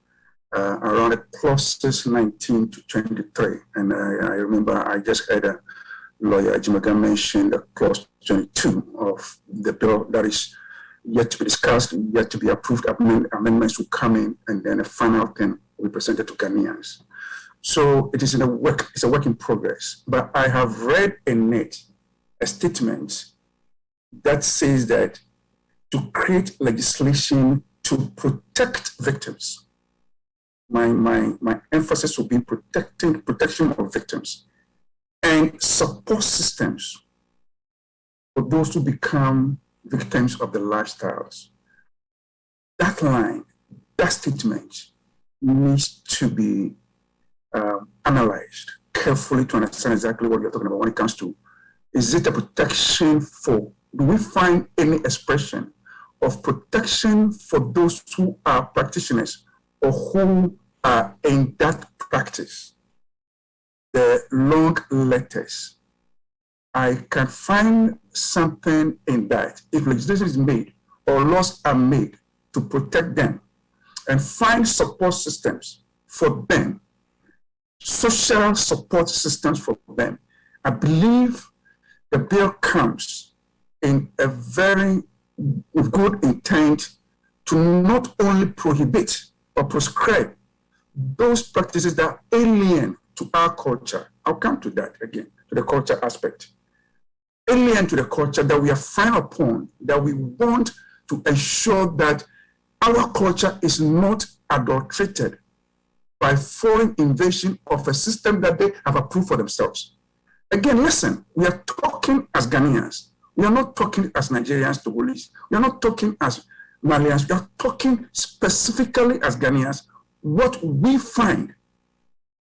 around the clauses 19 to 23. And I remember I just heard Lawyer Jimaga mention the clause 22 of the bill that is yet to be discussed, yet to be approved. Amendments will come in, and then a final thing will be presented to Ghanaians. So it is it's a work in progress. But I have read in it a statement that says that to create legislation to protect victims. My emphasis will be protection of victims and support systems for those who become victims of the lifestyles. That line, that statement needs to be analyzed carefully to understand exactly what you're talking about when it comes to, is it a protection for, do we find any expression of protection for those who are practitioners or who are in that practice? The long letters, I can find something in that. If legislation is made or laws are made to protect them and find support systems for them, social support systems for them, I believe the bill comes in a very good intent to not only prohibit or prescribe those practices that are alien to our culture. I'll come to that again, to the culture aspect. Alien to the culture that we are frowned upon, that we want to ensure that our culture is not adulterated by foreign invasion of a system that they have approved for themselves. Again, listen, we are talking as Ghanaians. We are not talking as Nigerians, Togolese. We are not talking as Malians. We are talking specifically as Ghanaians, what we find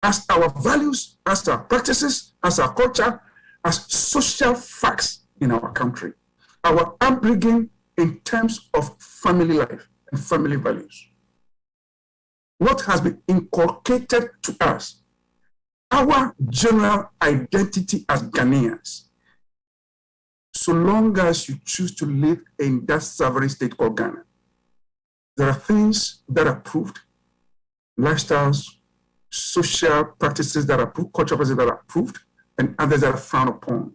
as our values, as our practices, as our culture, as social facts in our country, our upbringing in terms of family life and family values. What has been inculcated to us, our general identity as Ghanaians, so long as you choose to live in that sovereign state called Ghana. There are things that are proved, lifestyles, social practices that are approved, cultural practices that are approved, and others that are frowned upon.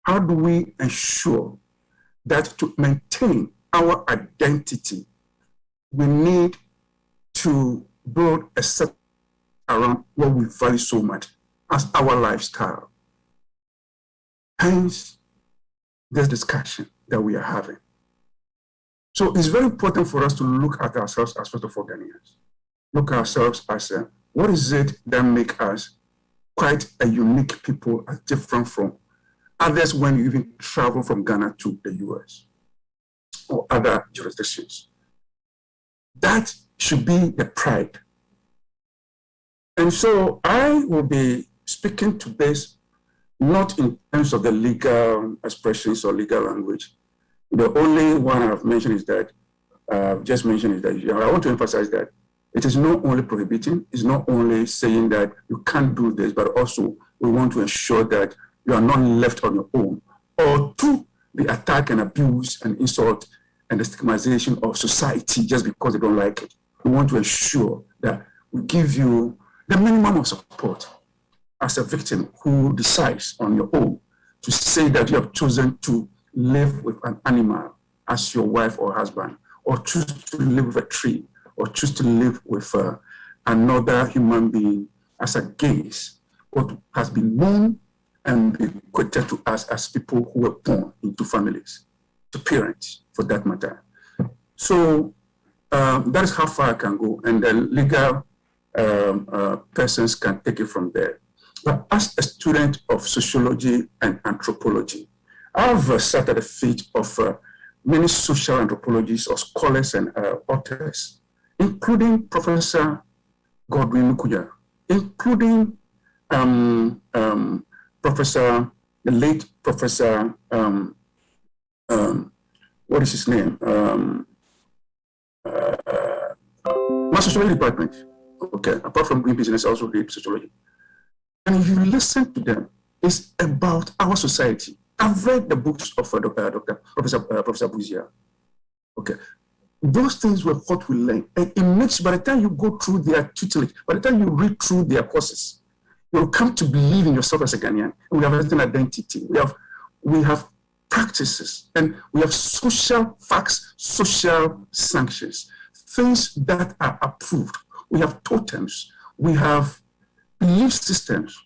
How do we ensure that to maintain our identity, we need to build a set around what we value so much as our lifestyle? Hence, this discussion that we are having. So it's very important for us to look at ourselves as first of all Ghanaians. Look at ourselves as what is it that make us quite a unique people, as different from others when you even travel from Ghana to the US or other jurisdictions. That should be the pride. And so I will be speaking to this not in terms of the legal expressions or legal language. The only one I've mentioned is that, I want to emphasize that it is not only prohibiting, it's not only saying that you can't do this, but also we want to ensure that you are not left on your own or to the attack and abuse and insult and the stigmatization of society just because they don't like it. We want to ensure that we give you the minimum of support as a victim who decides on your own to say that you have chosen to live with an animal as your wife or husband, or choose to live with a tree, or choose to live with another human being as against what has been known and bequeathed to us as people who were born into families, to parents for that matter. So that is how far I can go, and the legal persons can take it from there. But as a student of sociology and anthropology, I've sat at the feet of many social anthropologists or scholars and authors, including Professor Godwin Mukuya, including the late Professor, what is his name? My sociology department. Okay, apart from Green Business, I also read sociology. And if you listen to them, it's about our society. I've read the books of Professor Buzia. Okay, those things were what we learned. And it makes, by the time you go through their tutelage, by the time you read through their courses, you'll come to believe in yourself as a Ghanaian. We have an identity. We have practices, and we have social facts, social sanctions, things that are approved. We have totems. We have belief systems.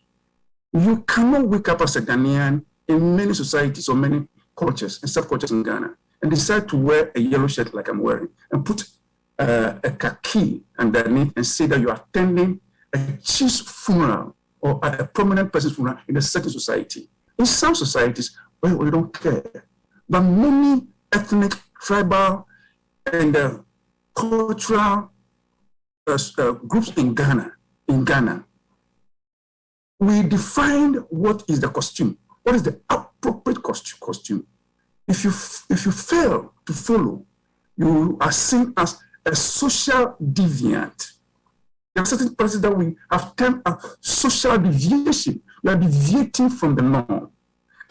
You cannot wake up as a Ghanaian in many societies or many cultures and subcultures in Ghana and decide to wear a yellow shirt like I'm wearing and put a khaki underneath and say that you are attending a chief's funeral or a prominent person's funeral in a certain society. In some societies, well, we don't care. But many ethnic, tribal, and cultural groups in Ghana, we defined what is the costume, what is the appropriate costume. If you fail to follow, you are seen as a social deviant. There are certain places that we have termed a social deviation. You are deviating from the norm.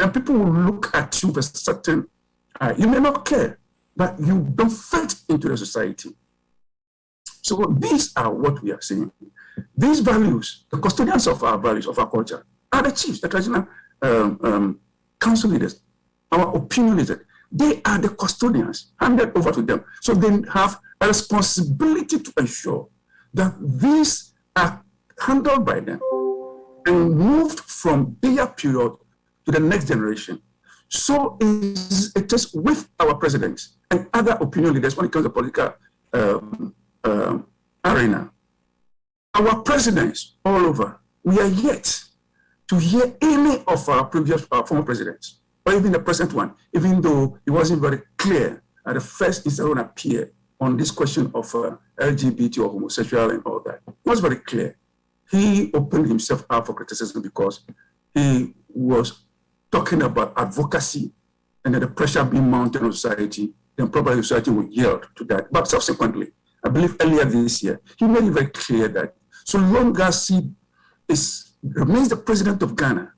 And people will look at you with a certain, you may not care, but you don't fit into the society. So these are what we are saying. These values, the custodians of our values, of our culture, are the chiefs, the traditional council leaders, our opinion leaders. They are the custodians, handed over to them. So they have a responsibility to ensure that these are handled by them and moved from their period to the next generation. So it is with our presidents and other opinion leaders when it comes to political arena. Our presidents all over, we are yet to hear any of our previous former presidents, or even the present one, even though it wasn't very clear at the first instance when it appeared on this question of LGBT or homosexual and all that. It was very clear. he opened himself up for criticism because he was talking about advocacy and the pressure being mounted on society, then probably society would yield to that. But subsequently, I believe earlier this year, he made it very clear that so long as he remains the president of Ghana,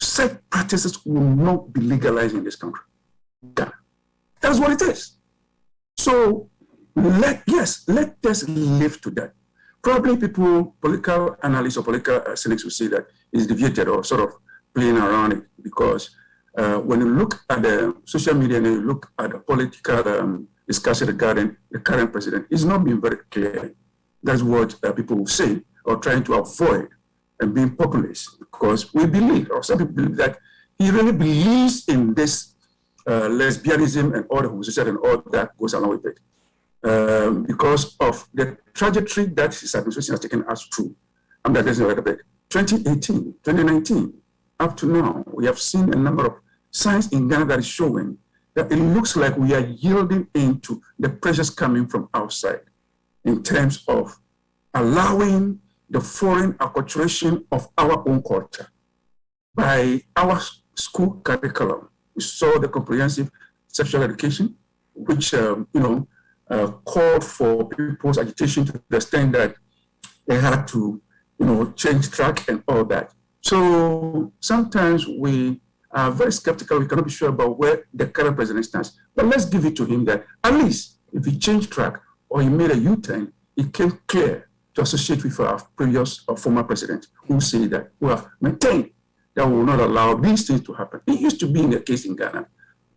such practices will not be legalized in this country. Ghana. That's what it is. So let us live to that. Probably people, political analysts or political cynics will say that it's deviated or sort of playing around it because when you look at the social media and you look at the political discussion regarding the current president, it's not been very clear. That's what people will say or trying to avoid and being populist because we believe, or some people believe that he really believes in this lesbianism and all the homosexuality and all that goes along with it. Because of the trajectory that his administration has taken us through. I'm digressing a little bit. 2018, 2019, up to now, we have seen a number of signs in Ghana that is showing that it looks like we are yielding into the pressures coming from outside in terms of allowing the foreign acculturation of our own culture by our school curriculum. We saw the comprehensive sexual education, which, called for people's agitation to the extent that they had to, change track and all that. So sometimes we are very skeptical. We cannot be sure about where the current president stands. But let's give it to him that at least if he changed track or he made a U-turn, it came clear to associate with our previous or former president who say that we have maintained that we will not allow these things to happen. It used to be in the case in Ghana.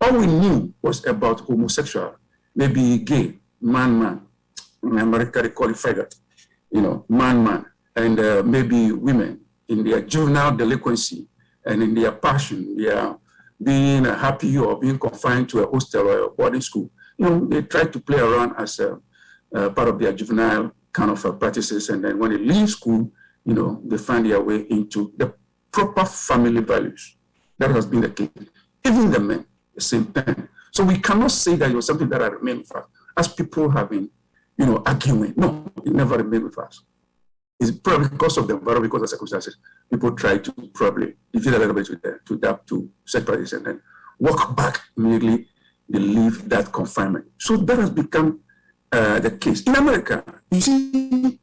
All we knew was about homosexual, maybe gay, man. In America, they qualify that, man, and maybe women in their juvenile delinquency and in their passion, their being happy or being confined to a hostel or a boarding school. They try to play around as a part of their juvenile kind of practices, and then when they leave school, they find their way into the proper family values. That has been the case. Even the men, the same thing. So we cannot say that it was something that remained with us, as people have been, arguing. No, it never remained with us. It's probably because of the environment, because of circumstances. People try to probably defeat a little bit to adapt to such practices and then walk back immediately. They leave that confinement. So that has become the case. In America, you see,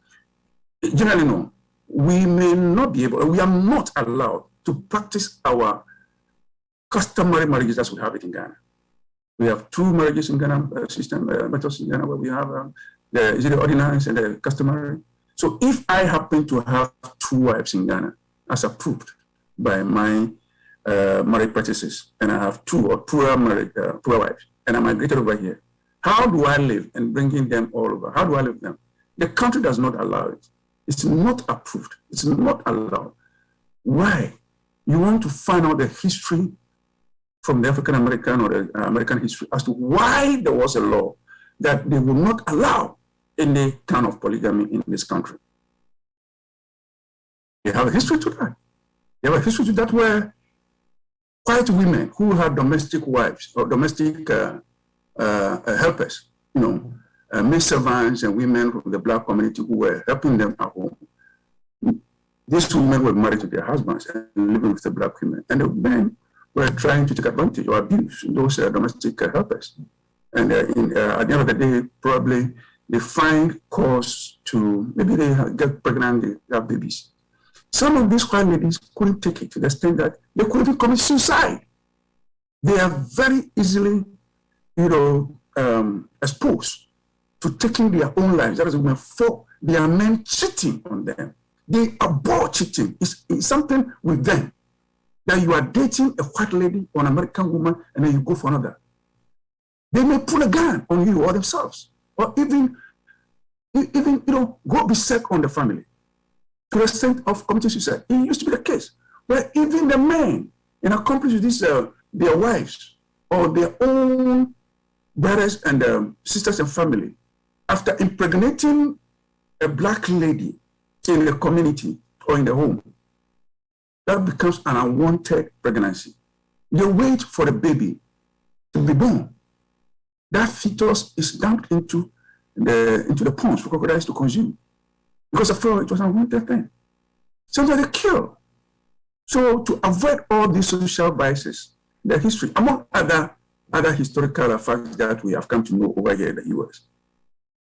generally, no, we may not be able, we are not allowed to practice our customary marriages as we have it in Ghana. We have two marriages in Ghana system, methods in Ghana, where we have the ordinance and the customary. So if I happen to have two wives in Ghana, as approved by my marriage practices, and I have two or plural wives, and I migrated over here, how do I live and bringing them all over? How do I live with them? The country does not allow it. It's not approved. It's not allowed. Why? You want to find out the history from the African American or the American history as to why there was a law that they will not allow any kind of polygamy in this country. They have a history to that. They have a history to that where white women who had domestic wives or domestic helpers, maid servants and women from the black community who were helping them at home. These women were married to their husbands and living with the black women. And the men were trying to take advantage or abuse those domestic helpers. And at the end of the day, probably they find cause to, maybe they get pregnant, they have babies. Some of these white ladies couldn't take it to the extent that they could even commit suicide. They are very easily, exposed to taking their own lives. That is when for their men cheating on them. They abhor cheating. It's something with them that you are dating a white lady or an American woman and then you go for another. They may pull a gun on you or themselves, or even go berserk on the family to the extent of committing suicide. It used to be the case where even the men in accomplish with this, their wives or their own brothers and sisters and family, after impregnating a black lady in the community or in the home, that becomes an unwanted pregnancy. They wait for the baby to be born. That fetus is dumped into into the ponds for crocodiles to consume because I felt it was an unwanted thing. Sometimes they kill. So to avoid all these social biases, the history, among other historical facts that we have come to know over here in the US,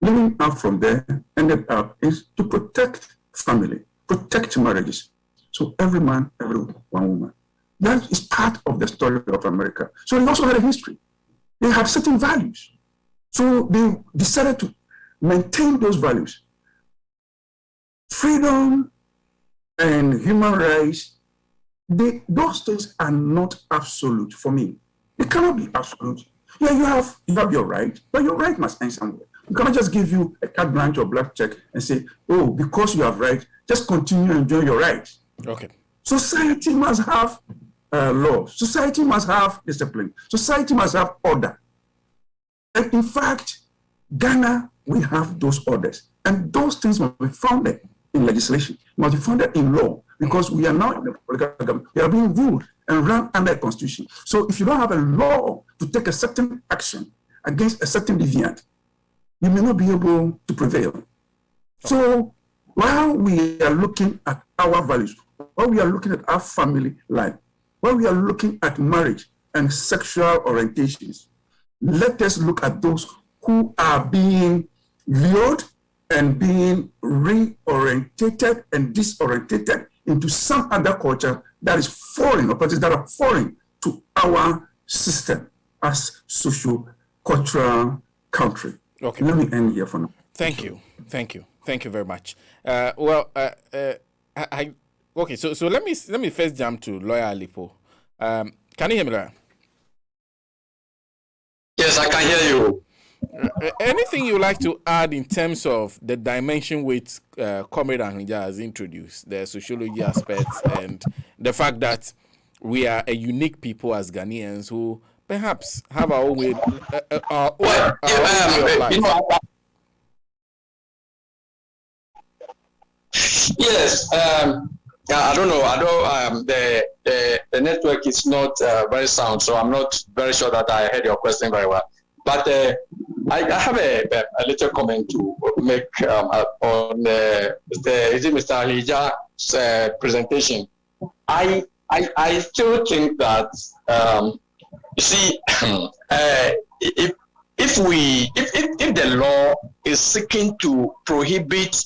living up from there ended up is to protect family, protect marriages. So every man, every one woman. That is part of the story of America. So they also had a history. They had certain values. So they decided to maintain those values. Freedom and human rights, those things are not absolute for me. They cannot be absolute. Yeah, you have your right, but your right must end somewhere. We cannot just give you a carte blanche or black check and say, oh, because you have right, just continue and enjoy your rights. Okay. Society must have laws. Society must have discipline. Society must have order. And in fact, Ghana, we have those orders. And those things must be founded in legislation, must be founded in law, because we are now in the political government. We are being ruled and run under a constitution. So if you don't have a law to take a certain action against a certain deviant, you may not be able to prevail. So while we are looking at our values, while we are looking at our family life, while we are looking at marriage and sexual orientations, let us look at those who are being lured and being reorientated and disorientated into some other culture that is foreign, or practices that are foreign to our system as socio-cultural country. Okay. Let me end here for now. Thank you very much. Okay. So let me first jump to Lawyer Alipo. Can you hear me, Lawyer? Yes, I can hear you. Anything you like to add in terms of the dimension which Comrade Ahnija has introduced, the sociology aspects, and the fact that we are a unique people as Ghanaians who perhaps have our own way, our own way of life? Yes, I don't know. The network is not very sound, so I'm not very sure that I heard your question very well. But I have a little comment to make on Mr. Ahija's presentation. I still think that you see, if the law is seeking to prohibit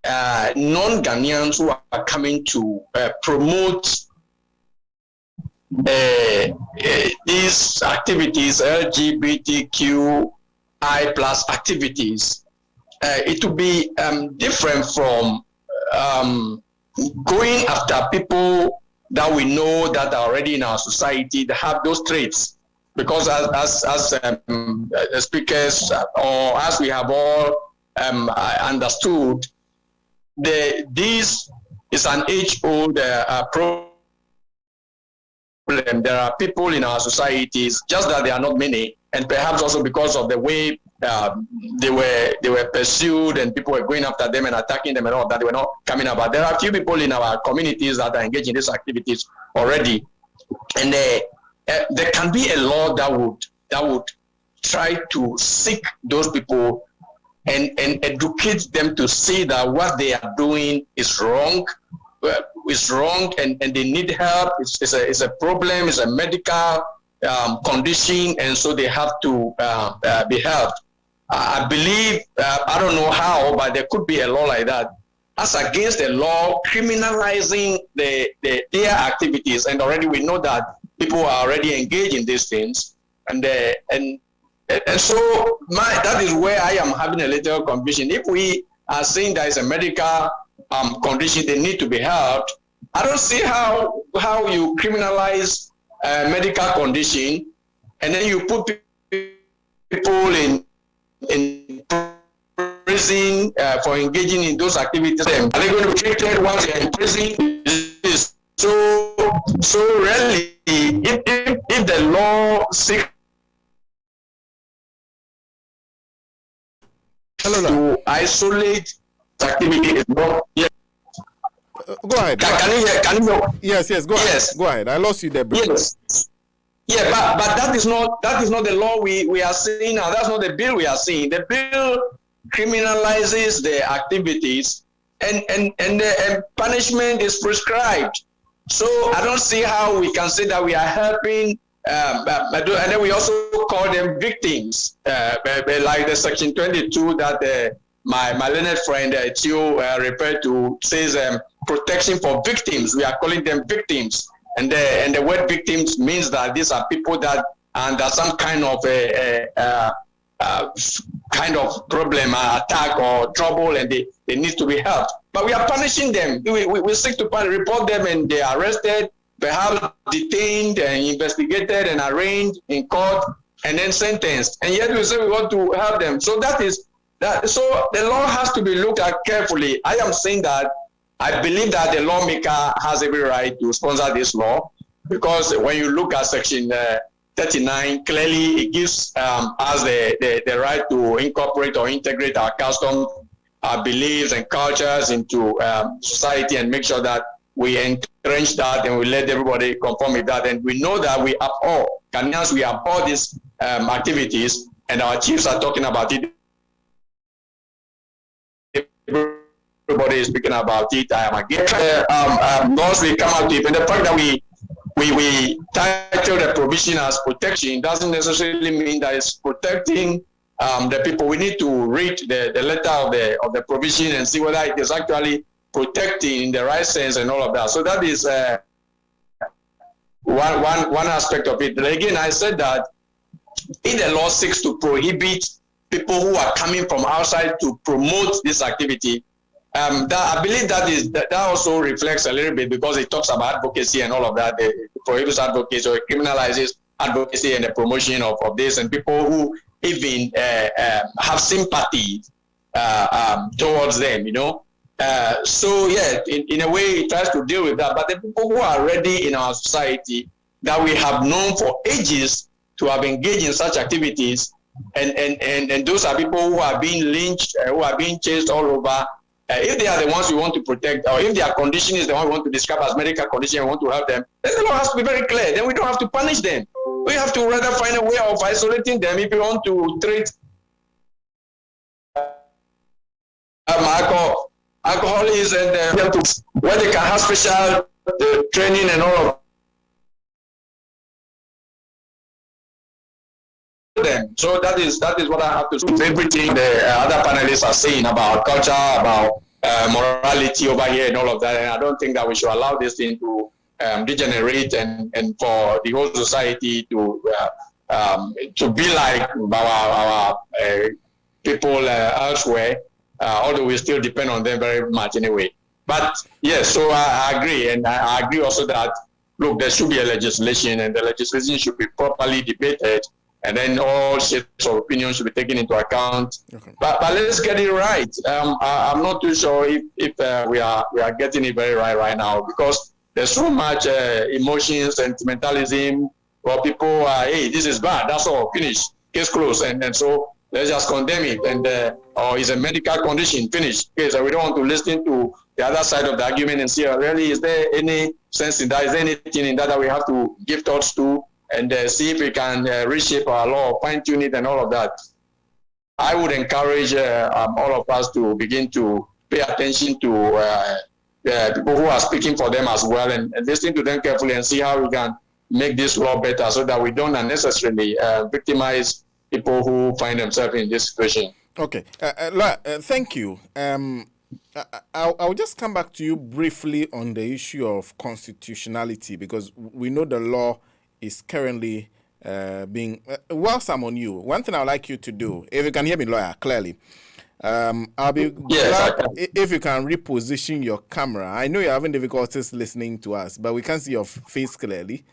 non-Ghanaians who are coming to promote these activities, LGBTQI plus activities, it will be different from going after people that we know that are already in our society that have those traits. Because as the speakers, or as we have all understood, this is an age-old problem. There are people in our societies, just that they are not many, and perhaps also because of the way they were pursued and people were going after them and attacking them and all that, they were not coming about. There are a few people in our communities that are engaged in these activities already, and there can be a law that would try to seek those people and educate them to see that what they are doing is wrong, and they need help. It's a problem. It's a medical condition, and so they have to be helped. I believe, I don't know how, but there could be a law like that, as against the law criminalizing their activities. And already we know that people are already engaged in these things, and so that is where I am having a little confusion. If we are saying there is a medical condition, they need to be helped, I don't see how you criminalize a medical condition and then you put people in prison for engaging in those activities. Are they going to be treated once they are in prison? Is so rarely. If the law seeks to isolate activity, is not. Yeah. Go ahead. Can you hear? Yes. Go ahead. Yes. Go ahead. I lost you there. Briefly. Yes. Yeah, but that is not the law we are seeing now. That's not the bill we are seeing. The bill criminalizes the activities, and punishment is prescribed. So I don't see how we can say that we are helping, and then we also call them victims, like the Section 22 that my learned friend Tio referred to, says protection for victims. We are calling them victims, and the word victims means that these are people that are under some kind of problem, attack or trouble, and they need to be helped. But we are punishing them. We seek to report them, and they are arrested, perhaps detained and investigated and arraigned in court, and then sentenced. And yet we say we want to help them. So that is that. So the law has to be looked at carefully. I am saying that I believe that the lawmaker has every right to sponsor this law, because when you look at Section 39, clearly it gives us the right to incorporate or integrate our customs, our beliefs and cultures into society, and make sure that we entrench that and we let everybody conform with that. And we know that we uphold, Ghanaians, we uphold these activities, and our chiefs are talking about it. Everybody is speaking about it. I am again. Once we come out to it, and the fact that we title the provision as protection doesn't necessarily mean that it's protecting the people. We need to read the letter of the provision and see whether it is actually protecting in the right sense and all of that. So that is one aspect of it. But again, I said that if the law seeks to prohibit people who are coming from outside to promote this activity, that I believe that also reflects a little bit, because it talks about advocacy and all of that. It prohibits advocacy, or it criminalizes advocacy and the promotion of this, and people who even have sympathy towards them, you know. So yeah, in a way, it tries to deal with that. But the people who are already in our society that we have known for ages to have engaged in such activities, and those are people who are being lynched, who are being chased all over. If they are the ones we want to protect, or if their condition is the one we want to describe as medical condition and want to help them, then the law has to be very clear. Then we don't have to punish them. We have to rather find a way of isolating them if we want to treat alcoholics, and where they can have special training and all of them. So that is what I have to say. Everything the other panelists are saying about culture, about morality over here and all of that, and I don't think that we should allow this thing to degenerate and for the whole society to be like our people elsewhere, although we still depend on them very much anyway. But yes, so I agree, and I agree also that, look, there should be a legislation, and the legislation should be properly debated, and then all shades of opinions should be taken into account. Okay. But let's get it right. I'm not too sure if we are getting it very right now, because there's so much emotion, sentimentalism, where people are, hey, this is bad, that's all, finish, case closed, and so let's just condemn it, and or it's a medical condition, finished. Okay, so we don't want to listen to the other side of the argument and see, really, is there any sense in that? Is there anything in that we have to give thoughts to, and see if we can reshape our law, fine-tune it, and all of that? I would encourage all of us to begin to pay attention to people who are speaking for them as well, and listen to them carefully and see how we can make this law better, so that we don't unnecessarily victimize people who find themselves in this situation. Okay, thank you. I'll just come back to you briefly on the issue of constitutionality, because we know the law is currently being... whilst I'm on you, one thing I'd like you to do, if you can hear me, lawyer, clearly, I'll be glad if you can reposition your camera. I know you're having difficulties listening to us, but we can see your face clearly.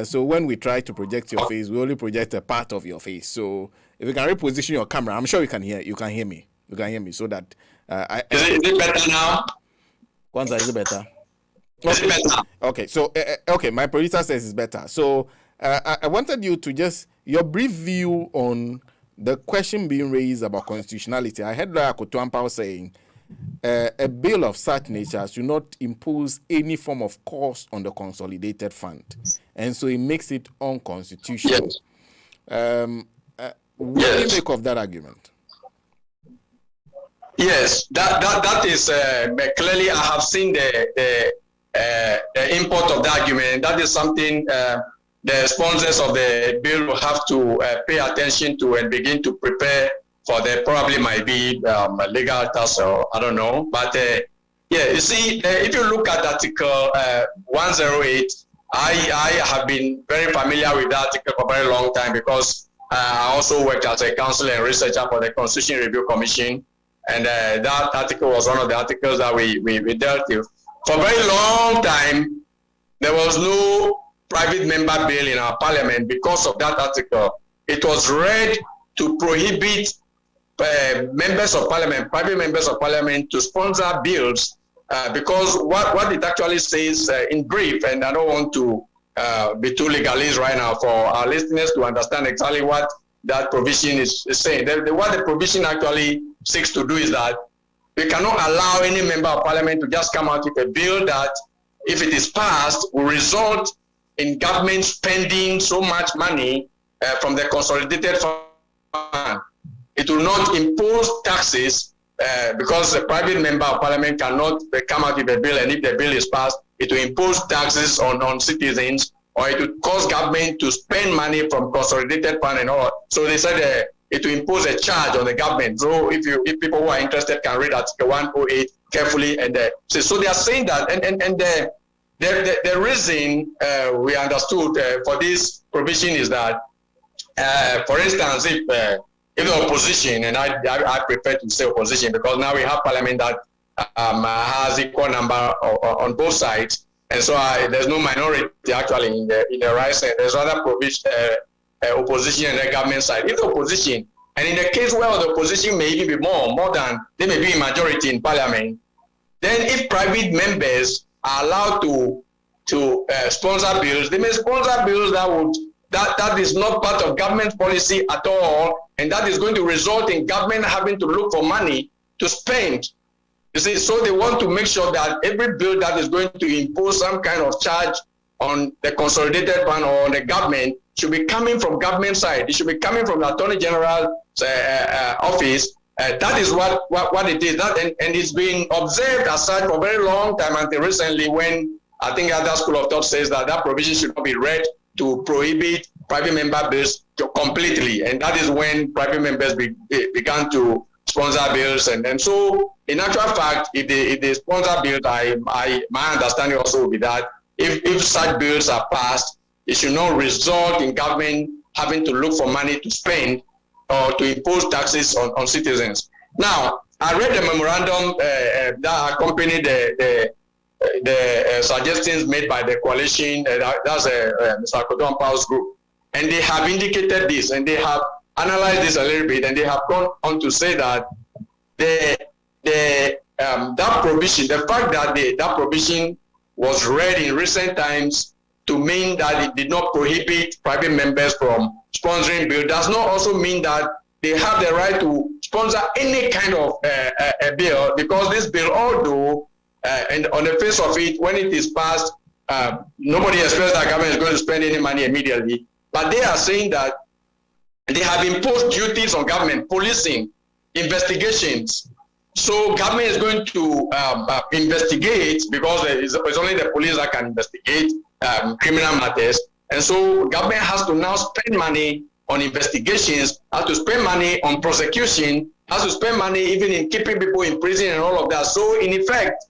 So when we try to project your face, we only project a part of your face. So if you can reposition your camera, I'm sure you can hear me. You can hear me, so that is it better now? Kwanzaa, is it better? Is it better? Okay. So okay, my producer says it's better. So I wanted you to just your brief view on the question being raised about constitutionality. I heard Lawyer Kotuampao saying a bill of such nature should not impose any form of cost on the consolidated fund, and so it makes it unconstitutional. Yes. What do you make of that argument? Yes, that is clearly. I have seen the import of the argument. That is something the sponsors of the bill will have to pay attention to and begin to prepare for. There probably might be a legal tussle, I don't know. But yeah, you see, if you look at Article 108, I have been very familiar with that article for a very long time because I also worked as a counselor and researcher for the Constitution Review Commission. And that article was one of the articles that we dealt with. For a very long time, there was no private member bill in our parliament because of that article. It was read to prohibit members of parliament, private members of parliament, to sponsor bills because what it actually says in brief, and I don't want to be too legalist right now for our listeners to understand exactly what that provision is saying. What the provision actually seeks to do is that we cannot allow any member of parliament to just come out with a bill that, if it is passed, will result in government spending so much money from the consolidated fund. It will not impose taxes because a private member of parliament cannot come out with a bill, and if the bill is passed, it will impose taxes on citizens, or it would cause government to spend money from consolidated fund and all. So they said it will impose a charge on the government. So if people who are interested can read Article 108 carefully, and so they are saying that, and the reason we understood for this provision is that, for instance, if the opposition, and I prefer to say opposition because now we have parliament that has equal number on both sides. And so there's no minority actually in the right side. There's other provision, opposition and the government side. If the opposition, and in the case where the opposition may even be more than, they may be a majority in parliament, then if private members are allowed to sponsor bills, they may sponsor bills that is not part of government policy at all, and that is going to result in government having to look for money to spend. You see, so they want to make sure that every bill that is going to impose some kind of charge on the consolidated fund or on the government should be coming from government side. It should be coming from the Attorney General's office. That is what it is. And it's been observed as such for a very long time until recently, when I think other school of thought says that provision should not be read to prohibit private member bills completely. And that is when private members began to sponsor bills. And so, in actual fact, if they sponsor bills, my understanding also would be that if such bills are passed, it should not result in government having to look for money to spend or to impose taxes on citizens. Now, I read the memorandum that accompanied the suggestions made by the coalition, that's Mr. Kodompao's group, and they have indicated this, and they have analyzed this a little bit, and they have gone on to say that that provision, the fact that that provision was read in recent times to mean that it did not prohibit private members from sponsoring bill, does not also mean that they have the right to sponsor any kind of a bill, because this bill, although and on the face of it, when it is passed, nobody expects that government is going to spend any money immediately. But they are saying that they have imposed duties on government, policing, investigations. So government is going to investigate, because it's only the police that can investigate criminal matters. And so government has to now spend money on investigations, has to spend money on prosecution, has to spend money even in keeping people in prison and all of that. So in effect,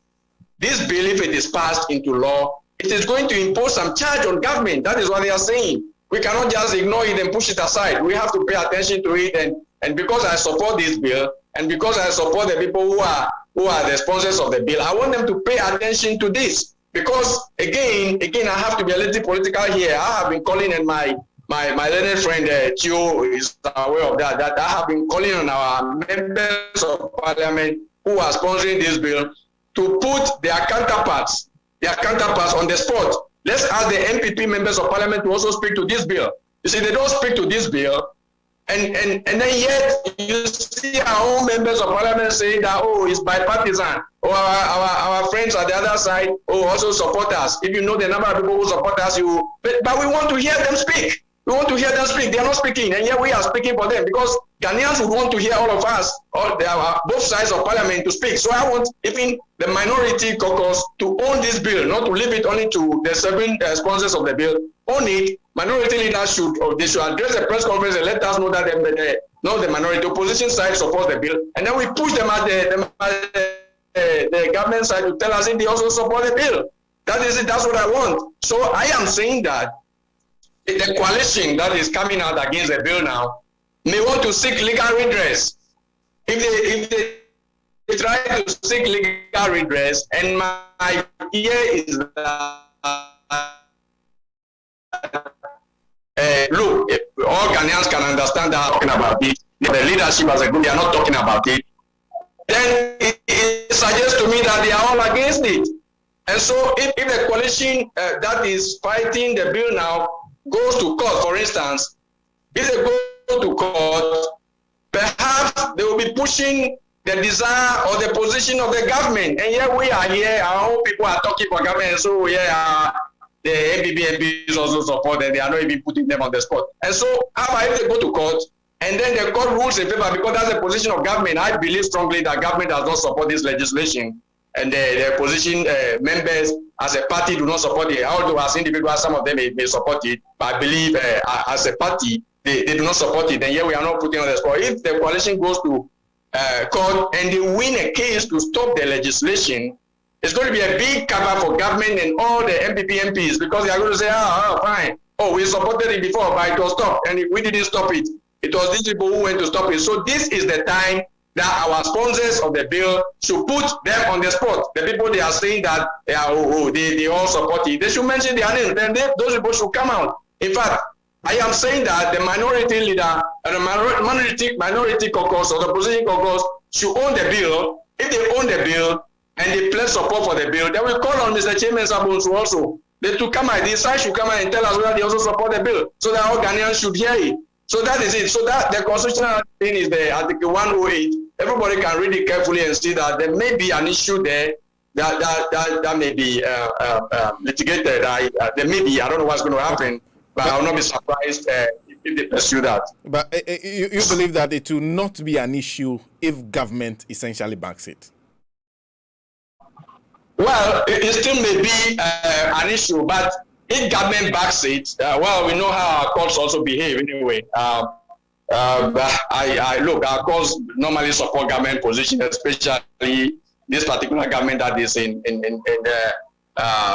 this bill, if it is passed into law, it is going to impose some charge on government. That is what they are saying. We cannot just ignore it and push it aside. We have to pay attention to it. And because I support this bill, and because I support the people who are the sponsors of the bill, I want them to pay attention to this. Because again, I have to be a little political here. I have been calling, and my learned friend Chio is aware of that I have been calling on our members of parliament who are sponsoring this bill to put their counterparts on the spot. Let's ask the MPP members of parliament to also speak to this bill. You see, they don't speak to this bill, and then yet you see our own members of parliament saying that, oh, it's bipartisan, or our friends at the other side, oh, also support us. If you know the number of people who support us, but we want to hear them speak. We We want to hear them speak. They are not speaking, and yet we are speaking for them because Ghanaians would want to hear all of us, both sides of parliament to speak. So I want even the minority caucus to own this bill, not to leave it only to the 7 sponsors of the bill. Own it. Minority leaders should address a press conference and let us know that the minority opposition side supports the bill, and then we push them at the government side to tell us if they also support the bill. That is it. That's what I want. So I am saying that the coalition that is coming out against the bill now may want to seek legal redress. If they try to seek legal redress, and my idea is that look, all Ghanaians can understand that talking about it. The leadership as a group, they are not talking about it. Then it suggests to me that they are all against it. And so if the coalition that is fighting the bill now goes to court, for instance, if they go to court, perhaps they will be pushing the desire or the position of the government. And yet we are here, our own people are talking for government, so yeah, the MPs also support and they are not even putting them on the spot. And so how about if they go to court and then the court rules in favor, because that's the position of government. I believe strongly that government does not support this legislation, and the opposition members as a party do not support it. Although as individuals, some of them may support it, but I believe as a party, they do not support it. And yet we are not putting on the spot. If the coalition goes to court and they win a case to stop the legislation, it's going to be a big cover for government and all the MPs, because they are going to say, fine. Oh, we supported it before, but it was stopped. And we didn't stop it. It was these people who went to stop it. So this is the time that our sponsors of the bill should put them on the spot. The people they are saying that they all support it, they should mention their names. Then those people should come out. In fact, I am saying that the minority leader and the minority caucus or the opposition caucus should own the bill. If they own the bill and they pledge support for the bill, then we call on Mr. Chairman Sabonsu also. They to come out, this side should come out and tell us whether they also support the bill, so that all Ghanaians should hear it. So that is it. So that the constitutional thing is the Article 108. Everybody can read it carefully and see that there may be an issue there that may be litigated. There may be, I don't know what's going to happen, but I will not be surprised if they pursue that. But you believe that it will not be an issue if government essentially backs it? Well, it still may be an issue, but if government backs it, well, we know how our courts also behave anyway. But look, our courts normally support government position, especially this particular government that is in the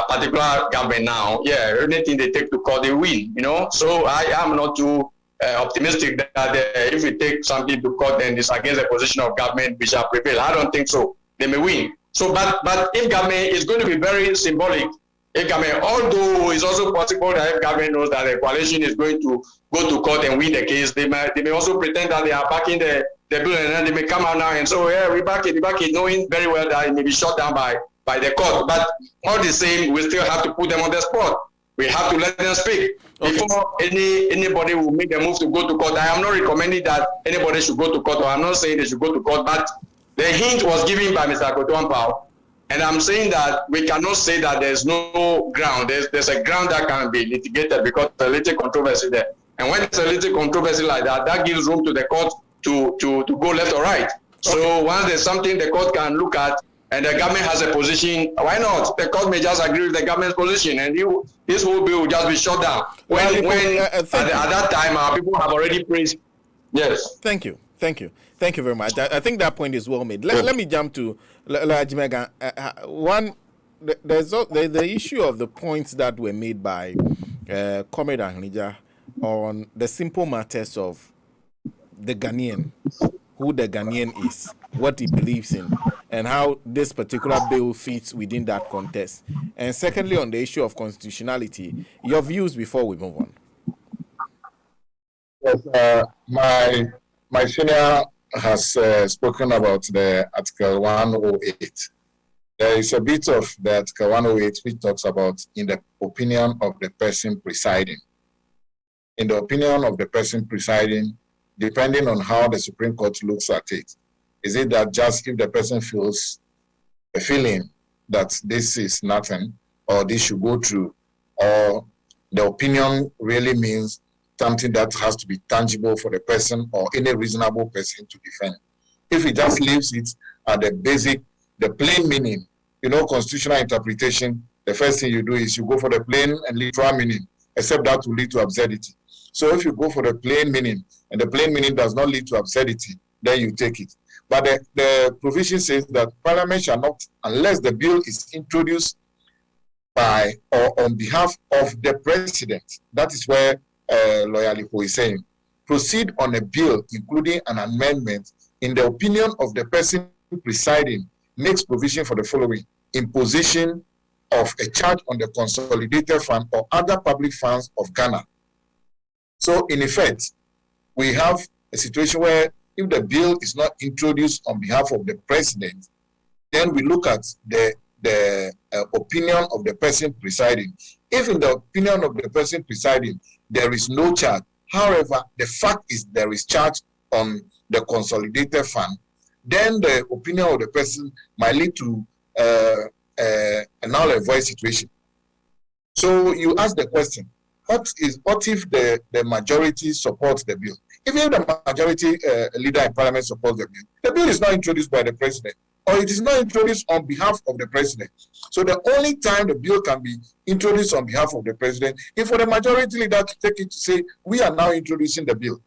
particular government now. Yeah, anything they take to court, they win, you know. So I am not too optimistic that if we take something to court and it's against the position of government, we shall prevail. I don't think so. They may win. So, but if government is going to be very symbolic, if government, although it's also possible that if government knows that the coalition is going to go to court and win the case, they may also pretend that they are backing the bill, and then they may come out now and say, oh yeah, we back it, knowing very well that it may be shut down by the court. But all the same, we still have to put them on the spot. We have to let them speak. Okay. Before anybody will make a move to go to court. I am not recommending that anybody should go to court, or I'm not saying they should go to court, but the hint was given by Mr. Kotoampao, and I'm saying that we cannot say that there's no ground. There's a ground that can be litigated because there's a little controversy there. And when there's a little controversy like that, that gives room to the court to go left or right. So once there's something the court can look at and the government has a position, why not? The court may just agree with the government's position and this whole bill will just be shut down. At that time, our people have already praised. Yes. Thank you very much. I think that point is well made. Let me jump to Jimega. There's the issue of the points that were made by Comrade Ahnija on the simple matters of the Ghanaian, who the Ghanaian is, what he believes in, and how this particular bill fits within that context. And secondly, on the issue of constitutionality, your views before we move on. Yes, my senior has spoken about the Article 108. There is a bit of the Article 108 which talks about in the opinion of the person presiding. In the opinion of the person presiding, depending on how the Supreme Court looks at it, is it that just if the person feels a feeling that this is nothing or this should go through, or the opinion really means something that has to be tangible for the person or any reasonable person to defend. If he just leaves it at the basic, the plain meaning, constitutional interpretation, the first thing you do is you go for the plain and literal meaning, except that will lead to absurdity. So if you go for the plain meaning, and the plain meaning does not lead to absurdity, then you take it. But the provision says that Parliament shall not, unless the bill is introduced by or on behalf of the President, that is where Lawyer Lipo is saying, proceed on a bill including an amendment in the opinion of the person presiding, makes provision for the following: imposition of a charge on the consolidated fund or other public funds of Ghana. So in effect, we have a situation where if the bill is not introduced on behalf of the president, then we look at the opinion of the person presiding. If in the opinion of the person presiding, there is no charge, however, the fact is there is charge on the consolidated fund, then the opinion of the person might lead to a null and void situation. So you ask the question, what if the majority supports the bill? Even if the majority leader in parliament supports the bill is not introduced by the president, or it is not introduced on behalf of the president. So the only time the bill can be introduced on behalf of the president is for the majority leader to take it to say, we are now introducing the bill.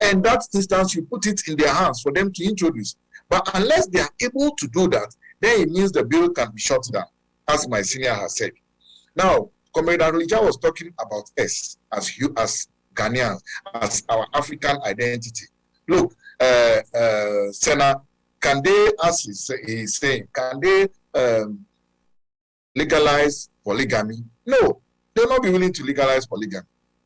And that instance, you put it in their hands for them to introduce. But unless they are able to do that, then it means the bill can be shut down, as my senior has said. Now, Comrade Arulija was talking about us as Ghanaians, as our African identity. Look, Sena, can they, as he's saying, can they legalize polygamy? No, they'll not be willing to legalize polygamy.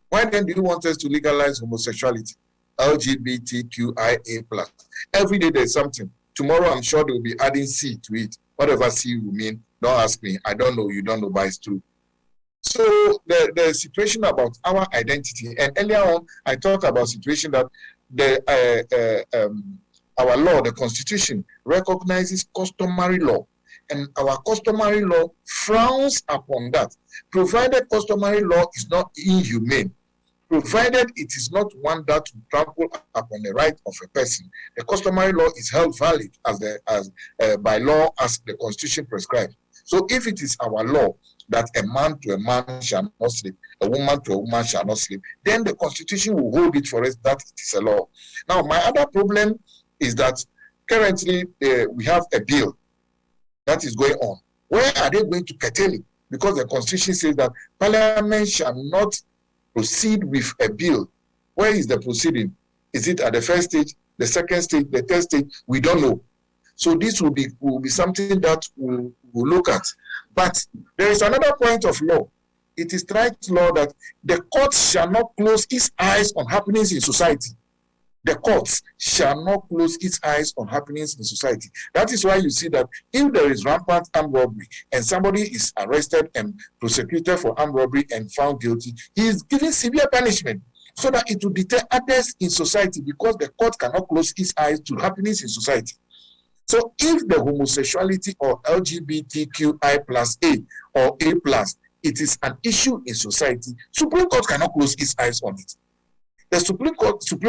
Why then do you want us to legalize homosexuality? LGBTQIA+. Every day there's something. Tomorrow I'm sure they will be adding C to it. Whatever C will mean, don't ask me. I don't know, you don't know, but it's true. So the situation about our identity, and earlier on I talked about situation that our law, the Constitution, recognizes customary law, and our customary law frowns upon that, provided customary law is not inhumane, provided it is not one that will trample upon the right of a person. The customary law is held valid by law as the Constitution prescribes. So if it is our law that a man to a man shall not sleep, a woman to a woman shall not sleep, then the Constitution will hold it for us that it is a law. Now, my other problem is that currently we have a bill that is going on. Where are they going to curtail it? Because the Constitution says that Parliament shall not proceed with a bill. Where is the proceeding? Is it at the first stage, the second stage, the third stage? We don't know. So this will be something that we'll look at. But there is another point of law. It is right law that the court shall not close its eyes on happenings in society. The courts shall not close its eyes on happenings in society. That is why you see that if there is rampant armed robbery and somebody is arrested and prosecuted for armed robbery and found guilty, he is given severe punishment so that it will deter others in society, because the court cannot close its eyes to happenings in society. So if the homosexuality or LGBTQI+A or A+, it is an issue in society, Supreme Court cannot close its eyes on it. The Supreme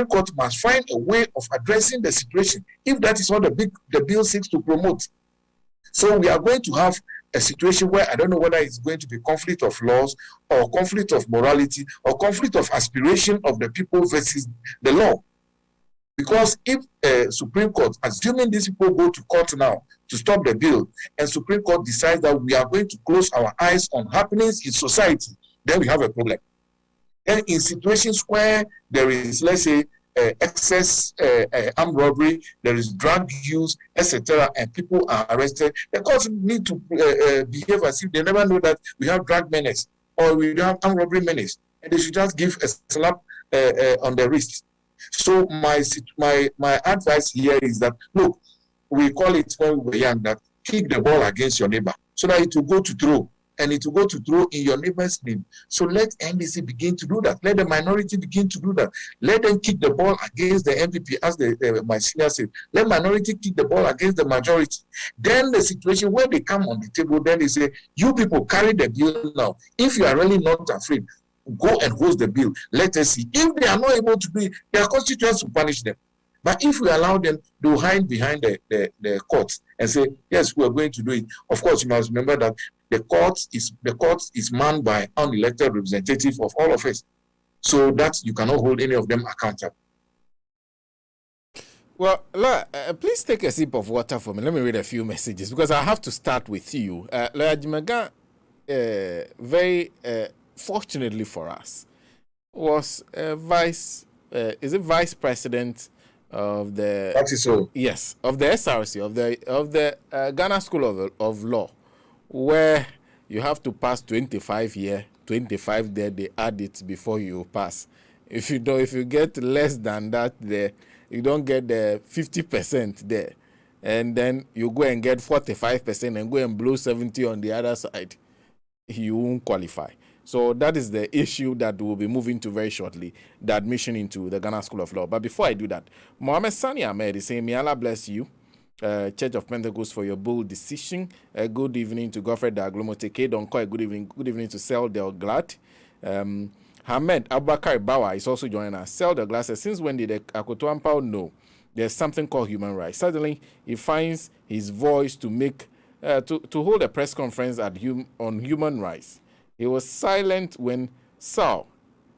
Court must find a way of addressing the situation if that is what the bill seeks to promote. So we are going to have a situation where I don't know whether it's going to be conflict of laws or conflict of morality or conflict of aspiration of the people versus the law. Because if Supreme Court, assuming these people go to court now to stop the bill, and Supreme Court decides that we are going to close our eyes on happenings in society, then we have a problem. And in situations where there is, let's say, excess armed robbery, there is drug use, etc., and people are arrested, the courts need to behave as if they never know that we have drug menace or we have armed robbery menace, and they should just give a slap on the wrist. So my advice here is that, look, we call it when we were young that kick the ball against your neighbor so that it will go to throw. And it will go to throw in your neighbor's name. So let NDC begin to do that. Let the minority begin to do that. Let them kick the ball against the MPP, as my senior said. Let minority kick the ball against the majority. Then the situation where they come on the table, then they say, you people carry the bill now. If you are really not afraid, go and host the bill. Let us see. If they are not able to do it, their constituents will punish them. But if we allow them, they will hide behind the courts and say, yes, we are going to do it. Of course, you must remember that the court is manned by unelected representatives of all of us. So that you cannot hold any of them accountable. Well, please take a sip of water for me. Let me read a few messages because I have to start with you. Lawyer Jimaga, very fortunately for us, was vice president of the of the SRC of the Ghana School of Law, where you have to pass 25 there they add it before you pass. If you get less than that there, you don't get the 50% there, and then you go and get 45% and go and blow 70 on the other side, you won't qualify. So that is the issue that we'll be moving to very shortly, the admission into the Ghana School of Law. But before I do that, Mohammed Sani Ahmed is saying, may Allah bless you, Church of Pentecost, for your bold decision. Good evening to Godfrey Daglomoteke Donko. Good evening to Sel Del Glad. Hamed Abubakar Bawa is also joining us. Sel Del Glad says, since when did Akoto Ampao know there's something called human rights? Suddenly, he finds his voice to make to hold a press conference on human rights. He was silent when Sao,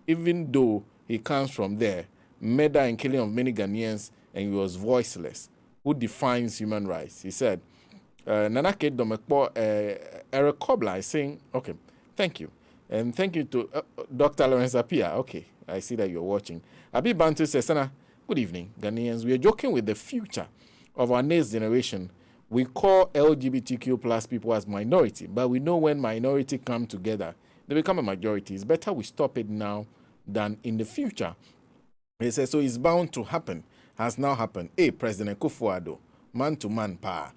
even though he comes from there, murder and killing of many Ghanaians, and he was voiceless. Who defines human rights? He said, Nanake Domekpo Eric Kobla is saying, okay, thank you. And thank you to Dr. Lawrence Apia. Okay, I see that you're watching. Abi Bantu says, Sena, good evening, Ghanaians. We are joking with the future of our next generation. We call LGBTQ plus people as minority, but we know when minority come together, they become a majority. It's better we stop it now than in the future. He says, so it's bound to happen, has now happened. President Kufuor, man-to-man power.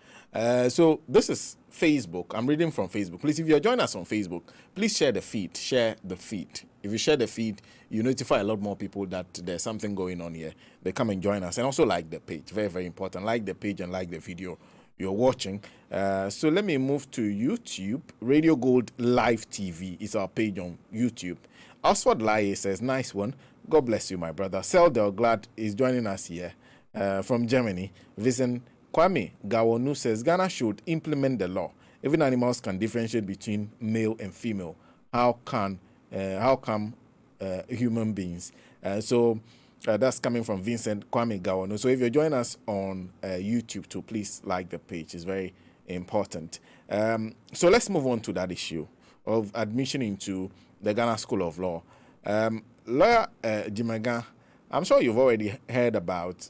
So this is Facebook. I'm reading from Facebook. Please, if you're joining us on Facebook, please share the feed. Share the feed. If you share the feed, you notify a lot more people that there's something going on here. They come and join us. And also like the page. Very, very important. Like the page and like the video you're watching. So let me move to YouTube. Radio Gold Live TV is our page on YouTube. Oswald Lai says, nice one. God bless you, my brother. Seldel Glad is joining us here from Germany. Vincent Kwame Gawonu says, Ghana should implement the law. Even animals can differentiate between male and female. How come human beings? So that's coming from Vincent Kwame Gawonu. So if you're joining us on YouTube too, please like the page. It's very important. So let's move on to that issue of admission into the Ghana School of Law. Lawyer Jimaga, I'm sure you've already heard about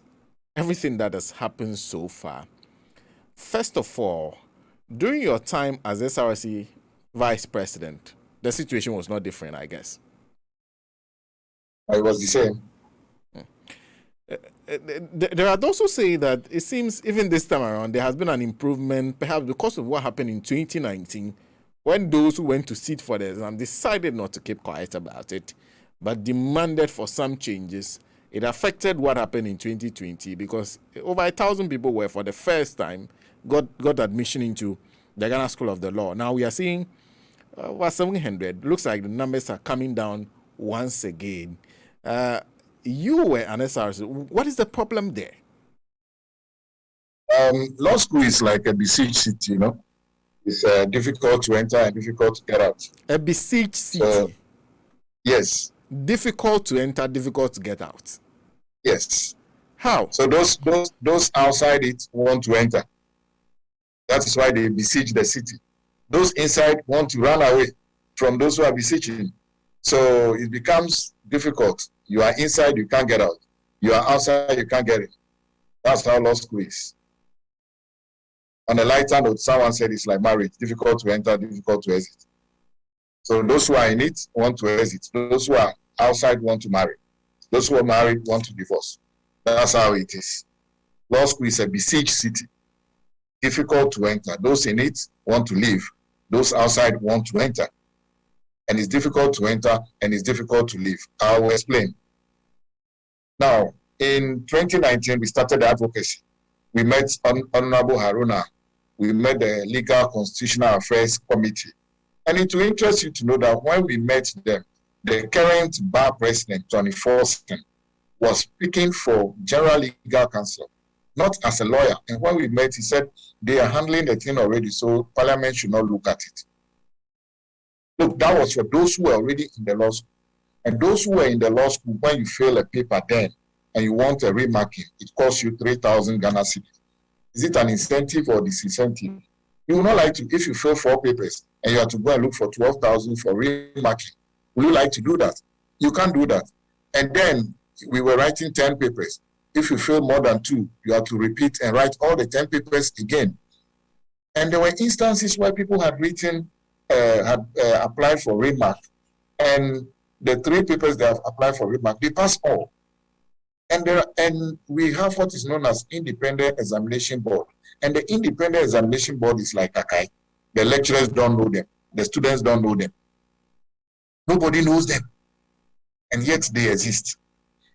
everything that has happened so far. First of all, during your time as SRC Vice President, the situation was not different, I guess. It was the same. There are those who say that it seems even this time around there has been an improvement, perhaps because of what happened in 2019, when those who went to sit for the exam decided not to keep quiet about it, but demanded for some changes. It affected what happened in 2020 because over 1,000 people were for the first time got admission into the Ghana School of the Law. Now we are seeing over 700. Looks like the numbers are coming down once again. You were an SRC. What is the problem there? Law school is like a besieged city, you know. It's difficult to enter and difficult to get out. A besieged city? Yes. Difficult to enter, difficult to get out? Yes. How? So those outside it want to enter. That is why they besiege the city. Those inside want to run away from those who are besieging. So it becomes difficult. You are inside, you can't get out. You are outside, you can't get in. That's how law school is. On a lighter note, someone said it's like marriage, difficult to enter, difficult to exit. So those who are in it want to exit. Those who are outside want to marry. Those who are married want to divorce. That's how it is. Law school is a besieged city. Difficult to enter. Those in it want to leave. Those outside want to enter. And it's difficult to enter and it's difficult to leave. I will explain. Now, in 2019, we started the advocacy. We met Honorable Haruna. We met the Legal Constitutional Affairs Committee. And it will interest you to know that when we met them, the current bar president, Tony Forson, was speaking for General Legal Counsel, not as a lawyer. And when we met, he said they are handling the thing already, so Parliament should not look at it. Look, that was for those who were already in the law school. And those who were in the law school, when you fail a paper then and you want a remarking, it costs you 3,000 Ghana cedis. Is it an incentive or disincentive? You will not like to, if you fail 4 papers and you have to go and look for 12,000 for remarking, will you like to do that? You can't do that. And then we were writing 10 papers. If you fail more than 2, you have to repeat and write all the 10 papers again. And there were instances where people had written, applied for remark, and the 3 papers they have applied for remark, they pass all. And we have what is known as Independent Examination Board. And the Independent Examination Board is like Akai. The lecturers don't know them. The students don't know them. Nobody knows them. And yet they exist.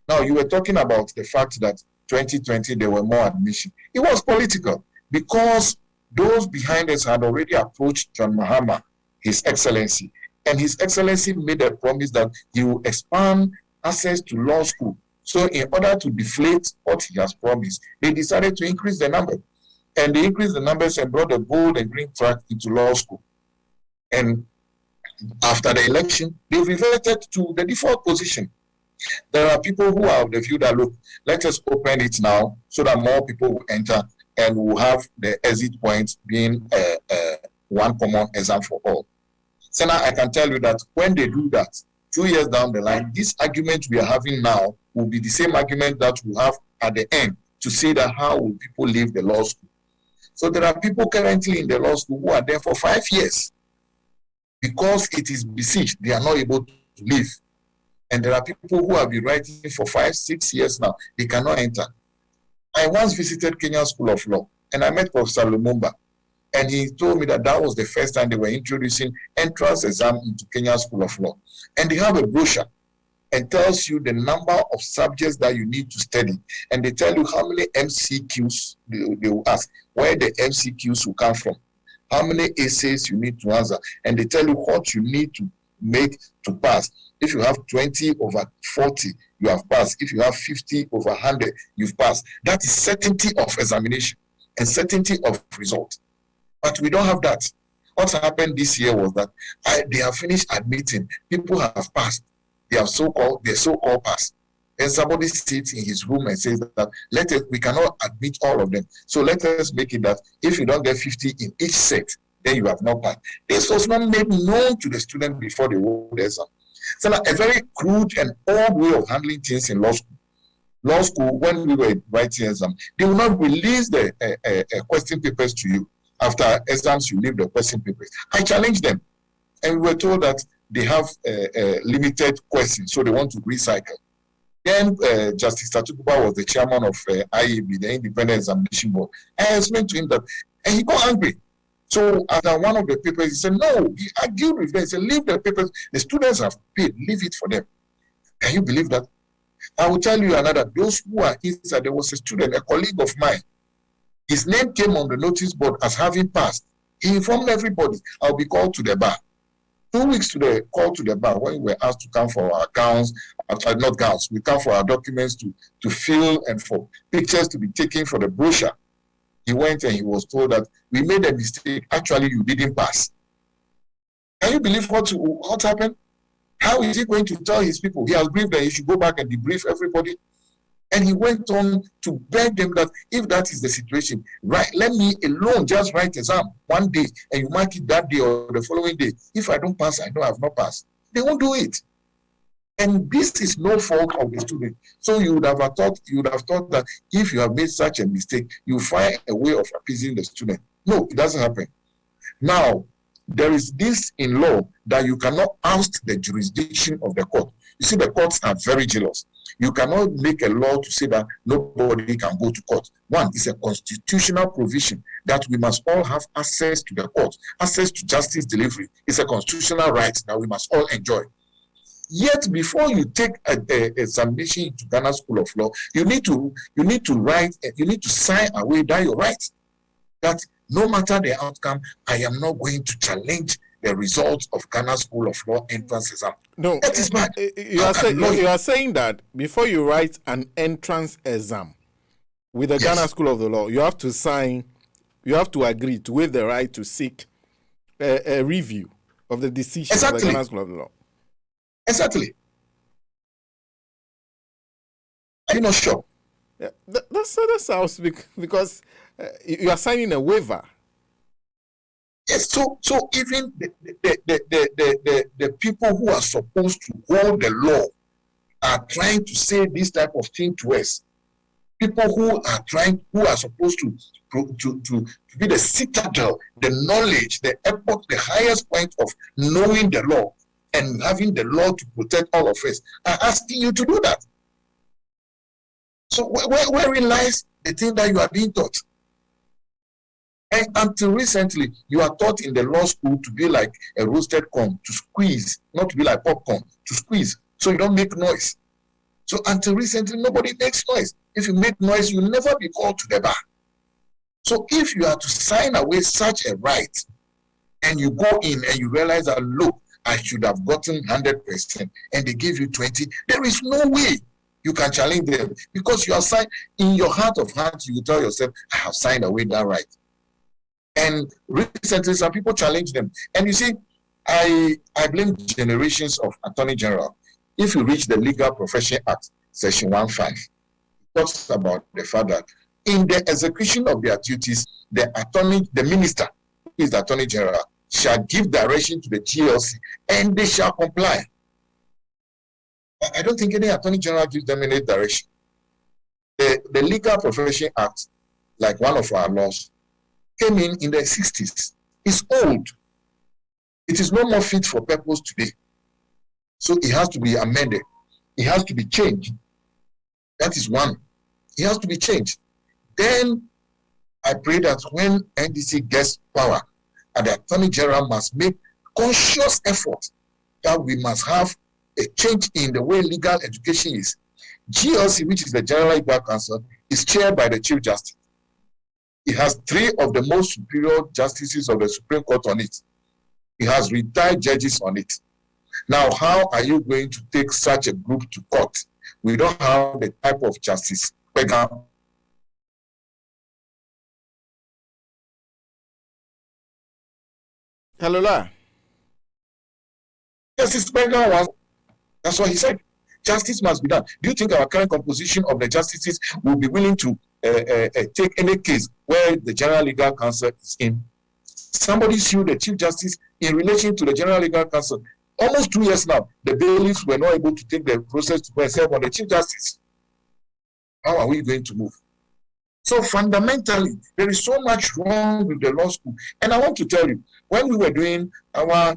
Now, you were talking about the fact that 2020 there were more admission. It was political because those behind us had already approached John Mahama, His Excellency. And His Excellency made a promise that he will expand access to law school. So in order to deflate what he has promised, they decided to increase the number. And they increased the numbers and brought the gold and green track into law school. And after the election, they reverted to the default position. There are people who are of the view that, look, let us open it now so that more people will enter and we'll have the exit points being one common exam for all. Sena, I can tell you that when they do that, 2 years down the line, this argument we are having now will be the same argument that we'll have at the end to see that how will people leave the law school. So there are people currently in the law school who are there for 5 years. Because it is besieged, they are not able to leave. And there are people who have been writing for 5, 6 years now. They cannot enter. I once visited Kenya School of Law, and I met Professor Lumumba. And he told me that that was the first time they were introducing entrance exam into Kenya School of Law. And they have a brochure and tells you the number of subjects that you need to study. And they tell you how many MCQs they will ask, where the MCQs will come from, how many essays you need to answer. And they tell you what you need to make to pass. If you have 20 over 40, you have passed. If you have 50 over 100, you've passed. That is certainty of examination and certainty of result. But we don't have that. What happened this year was that they have finished admitting people have passed. They have so-called passed. And somebody sits in his room and says that we cannot admit all of them. So let us make it that if you don't get 50 in each set, then you have not passed. This was not made known to the student before they wrote the exam. So a very crude and old way of handling things in law school. Law school, when we were writing exam, they will not release the question papers to you. After exams, you leave the question papers. I challenged them, and we were told that they have limited questions, so they want to recycle. Then Justice Tatukuba was the chairman of IEB, the Independent Examination Board. I explained to him that, and he got angry. So after one of the papers, he said, no, he argued with them. He said, leave the papers. The students have paid, leave it for them. Can you believe that? I will tell you another. Those who are inside, there was a student, a colleague of mine. His name came on the notice board as having passed. He informed everybody, I'll be called to the bar. 2 weeks to the call to the bar, when we were asked to come for our gowns, not gowns, we come for our documents to fill and for pictures to be taken for the brochure. He went and he was told that we made a mistake. Actually, you didn't pass. Can you believe what happened? How is he going to tell his people? He has briefed that he should go back and debrief everybody. And he went on to beg them that if that is the situation, let me alone just write exam one day and you mark it that day or the following day. If I don't pass, I know I have not passed. They won't do it. And this is no fault of the student. So you would have thought that if you have made such a mistake, you find a way of appeasing the student. No, it doesn't happen. Now, there is this in law that you cannot oust the jurisdiction of the court. You see, the courts are very jealous. You cannot make a law to say that nobody can go to court. One, it's a constitutional provision that we must all have access to the court, access to justice delivery. It's a constitutional right that we must all enjoy. Yet, before you take an examination into Ghana School of Law, you need to sign away that your right. That no matter the outcome, I am not going to challenge the results of Ghana School of Law entrance exam. No, that is bad. You are saying that before you write an entrance exam with the Ghana School of the Law, you have to sign, you have to agree to waive the right to seek a review of the decision of the Ghana School of the Law. Exactly. Are you not sure? Yeah, that sounds because you are signing a waiver. Yes, so even the people who are supposed to hold the law are trying to say this type of thing to us. People who are supposed to be the citadel, the knowledge, the epoch, the highest point of knowing the law and having the law to protect all of us, are asking you to do that. So wherein lies the thing that you are being taught? And until recently, you are taught in the law school to be like a roasted corn, to squeeze, not to be like popcorn, to squeeze, so you don't make noise. So until recently, nobody makes noise. If you make noise, you will never be called to the bar. So if you are to sign away such a right, and you go in and you realize that, look, I should have gotten 100%, and they give you 20, there is no way you can challenge them, because you are signed, in your heart of hearts, you will tell yourself, I have signed away that right. And recently, some people challenge them. And you see, I blame generations of Attorney General. If you reach the Legal Profession Act, Section 1.5, it talks about the fact that in the execution of their duties, the minister, who is the Attorney General, shall give direction to the GLC, and they shall comply. I don't think any Attorney General gives them any direction. The Legal Profession Act, like one of our laws, came in the 60s. It's old. It is no more fit for purpose today. So it has to be amended. It has to be changed. That is one. It has to be changed. Then I pray that when NDC gets power, and the Attorney General must make conscious effort that we must have a change in the way legal education is. GLC, which is the General Legal Council, is chaired by the Chief Justice. It has 3 of the most superior justices of the Supreme Court on it. It has retired judges on it. Now, how are you going to take such a group to court? We don't have the type of justice. Hello, Justice Berger was, that's what he said. Justice must be done. Do you think our current composition of the justices will be willing to take any case where the General Legal Counsel is in? Somebody sued the Chief Justice in relation to the General Legal Counsel. Almost 2 years now, the bailiffs were not able to take the process to go serve on the Chief Justice. How are we going to move? So fundamentally, there is so much wrong with the law school. And I want to tell you, when we were doing our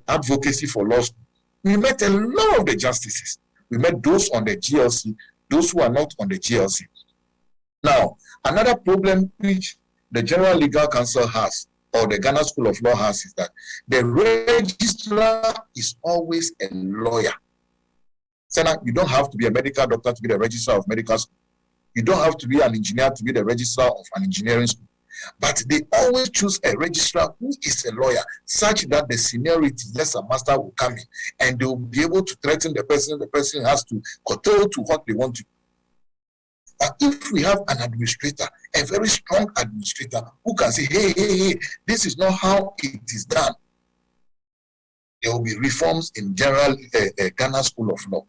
advocacy for law school, we met a lot of the justices. We met those on the GLC, those who are not on the GLC. Now, another problem which the General Legal Counsel has, or the Ghana School of Law has, is that the registrar is always a lawyer. Sena, you don't have to be a medical doctor to be the registrar of medical school. You don't have to be an engineer to be the registrar of an engineering school. But they always choose a registrar who is a lawyer, such that the seniority, yes, a master will come in, and they will be able to threaten the person has to curtail to what they want to. But if we have an administrator, a very strong administrator, who can say, hey, this is not how it is done, there will be reforms in general Ghana School of Law.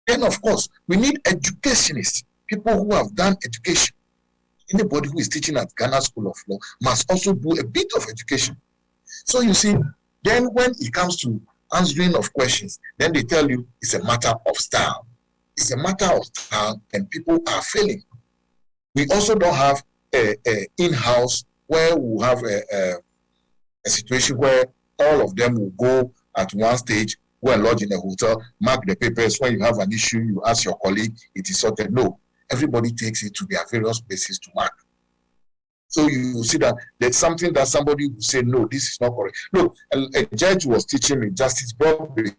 Then, of course, we need educationists, people who have done education. Anybody who is teaching at Ghana School of Law must also do a bit of education. So you see, then when it comes to answering of questions, then they tell you it's a matter of style. It's a matter of style, and people are failing. We also don't have a in-house where we have a situation where all of them will go at one stage, go and lodge in a hotel, mark the papers. When you have an issue, you ask your colleague, it is sorted. No. Everybody takes it to their various places to mark. So you see that there's something that somebody will say, no, this is not correct. Look, a judge was teaching me, Justice Bobby,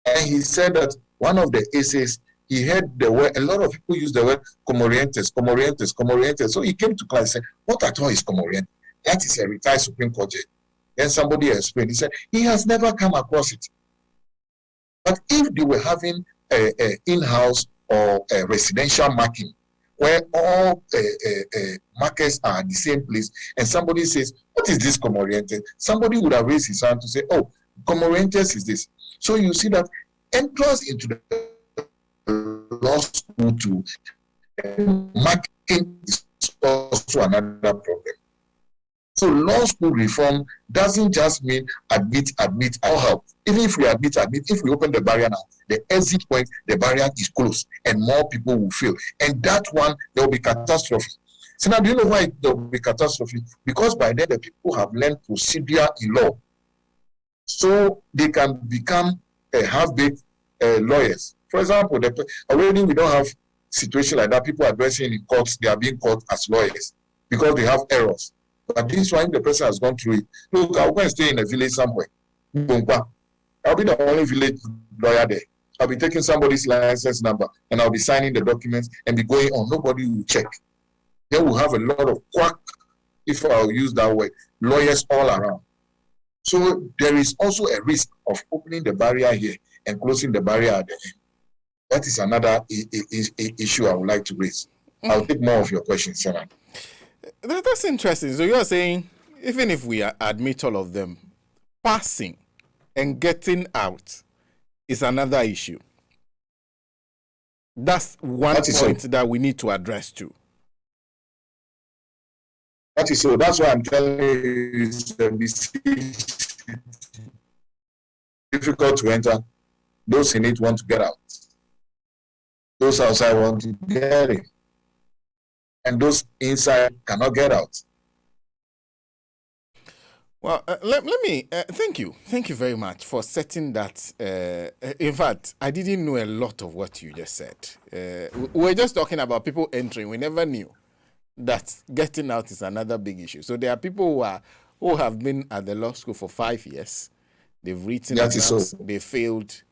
and he said that one of the essays, he heard the word, a lot of people use the word comorientes. So he came to class and said, what at all is comoriente? That is a retired Supreme Court judge. Then somebody explained. He said he has never come across it. But if they were having a in-house or a residential marking, where all markers are at the same place, and somebody says, "What is this Comorientes?" Somebody would have raised his hand to say, "Oh, Comorientes is this." So you see that entrance into the law school to marking is also another problem. So law school reform doesn't just mean admit, or help. Even if we admit, if we open the barrier now, the exit point, the barrier is closed and more people will fail. And that one, there will be catastrophe. So now, do you know why there will be catastrophe? Because by then the people have learned procedure in law. So they can become half-baked lawyers. For example, already we don't have situation like that. People are addressing in courts, they are being caught as lawyers because they have errors. But this one, the person has gone through it. Look, I'll go and stay in a village somewhere. I'll be the only village lawyer there. I'll be taking somebody's license number and I'll be signing the documents and be going on. Nobody will check. Then we'll have a lot of quack, if I'll use that word, lawyers all around. So there is also a risk of opening the barrier here and closing the barrier at the end. That is another issue I would like to raise. I'll take more of your questions, Sena. That's interesting. So you're saying, even if we admit all of them, passing and getting out is another issue. That's one point that we need to address too. That is so. That's why I'm telling you it's difficult to enter. Those in it want to get out. Those outside want to get in. And those inside cannot get out. Well, let me thank you very much for setting that. In fact, I didn't know a lot of what you just said. We were just talking about people entering. We never knew that getting out is another big issue. So there are people who have been at the law school for 5 years. They've written exams, they failed.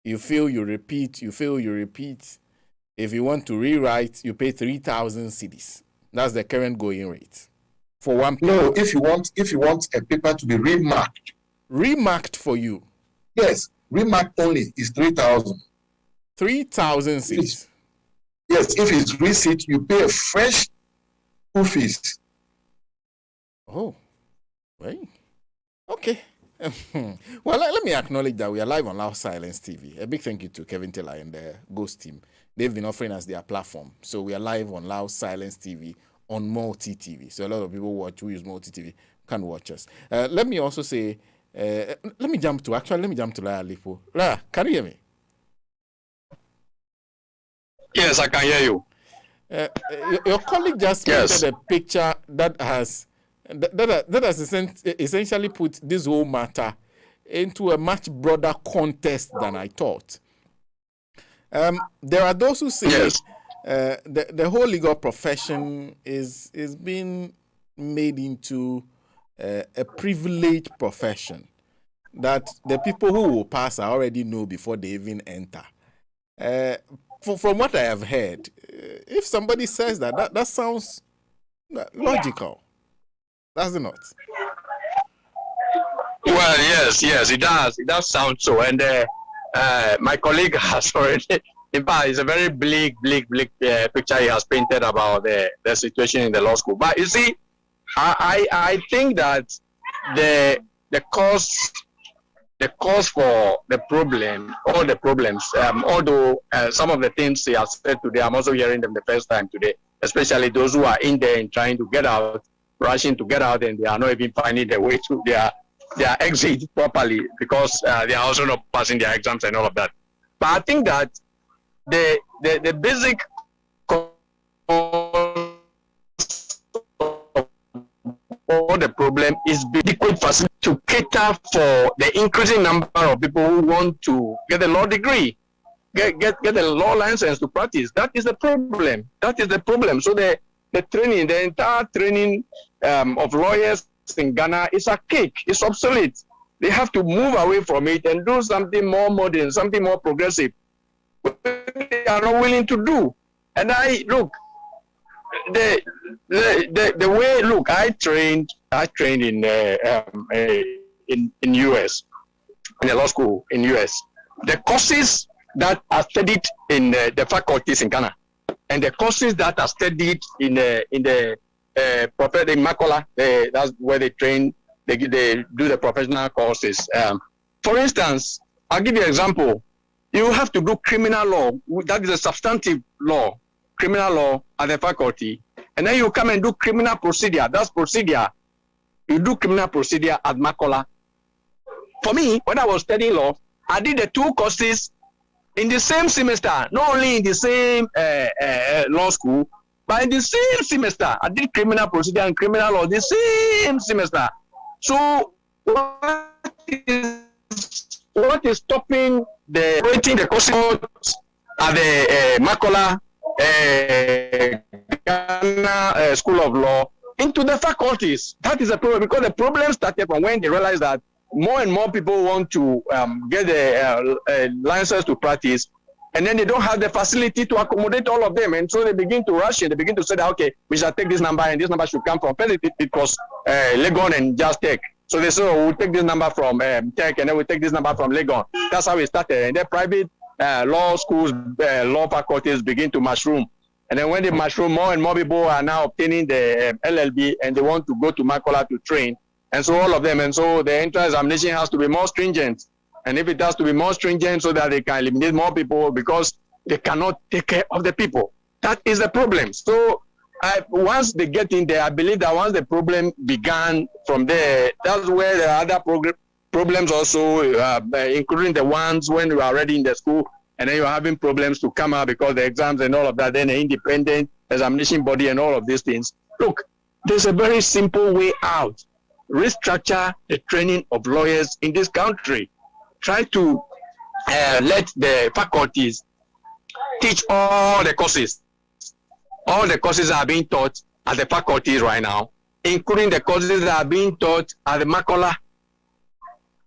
You fail, you repeat. You fail, you repeat. If you want to rewrite, you pay 3,000 cedis. That's the current going rate for one paper. No, if you want a paper to be remarked. Remarked for you? Yes, remarked only is 3,000. 3,000 cedis. Yes, if it's receipt, you pay a fresh school fees. Oh, right. Okay. Well, let me acknowledge that we are live on Loud Silence TV. A big thank you to Kevin Taylor and the Ghost team. They've been offering us their platform. So we are live on Loud Silence TV on Multi TV. So a lot of people who use Multi TV can watch us. Let me also say, let me jump to Lara Lipo. Lara, can you hear me? Yes, I can hear you. Your colleague just painted a picture that has essentially put this whole matter into a much broader context than I thought. There are those who say the whole legal profession is being made into a privileged profession that the people who will pass already know before they even enter. From what I have heard, if somebody says that sounds logical. Does it not? Well, yes, it does. It does sound so. And my colleague has already, in fact, it's a very bleak picture he has painted about the situation in the law school. But you see, I think that the cause for the problem, all the problems, although some of the things he has said today, I'm also hearing them the first time today, especially those who are in there and trying to get out, rushing to get out, and they are not even finding their way to their exit properly because they are also not passing their exams and all of that. But I think that the basic all the problem is adequate facility to cater for the increasing number of people who want to get a law degree, get a law license to practice. That is the problem. So the training, the entire training of lawyers in Ghana is archaic. It's obsolete. They have to move away from it and do something more modern, something more progressive. They are not willing to do. And the way, look, I trained in US, in a law school in US. The courses that are studied in the faculties in Ghana, and the courses that are studied in the Makola, that's where they train. They do the professional courses. For instance, I'll give you an example. You have to do criminal law. That is a substantive law, criminal law at the faculty. And then you come and do criminal procedure. That's procedure. You do criminal procedure at Makola. For me, when I was studying law, I did the two courses in the same semester, not only in the same law school, but in the same semester. I did criminal procedure and criminal law the same semester. So what is stopping the rating the courses at the Makola Ghana School of Law into the faculties? That is a problem, because the problem started from when they realized that more and more people want to get a license to practice, and then they don't have the facility to accommodate all of them, and so they begin to rush it. They begin to say that, okay, we shall take this number, and this number should come from it was Legon and Just Tech. So they say, oh, we'll take this number from Tech, and then we'll take this number from Legon. That's how it started. And then private law schools, law faculties begin to mushroom. And then when they mushroom, more and more people are now obtaining the LLB, and they want to go to Makola to train. And so all of them, and so the entrance examination has to be more stringent. And if it has to be more stringent so that they can eliminate more people, because they cannot take care of the people. That is the problem. So once they get in there, I believe that once the problem began from there, that's where the other problems also, including the ones when you are already in the school, and then you're having problems to come out because the exams and all of that, then the independent examination body and all of these things. Look, there's a very simple way out. Restructure the training of lawyers in this country. Try to let the faculties teach all the courses. All the courses are being taught at the faculties right now, including the courses that are being taught at the Makola.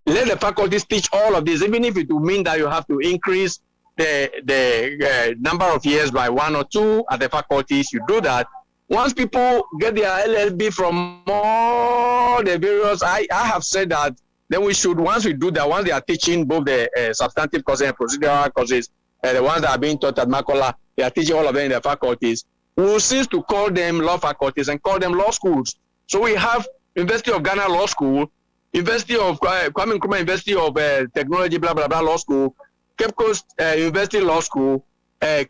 Let the faculties teach all of this, even if it will mean that you have to increase the number of years by 1 or 2 at the faculties. You do that. Once people get their LLB from all the various, I have said that then we should, once we do that, once they are teaching both the substantive courses and procedural courses, the ones that are being taught at Makola, they are teaching all of them in the faculties. We will cease to call them law faculties and call them law schools. So we have University of Ghana Law School, University of Kwame Nkrumah University of Technology, blah, blah, blah, Law School, Cape Coast University Law School,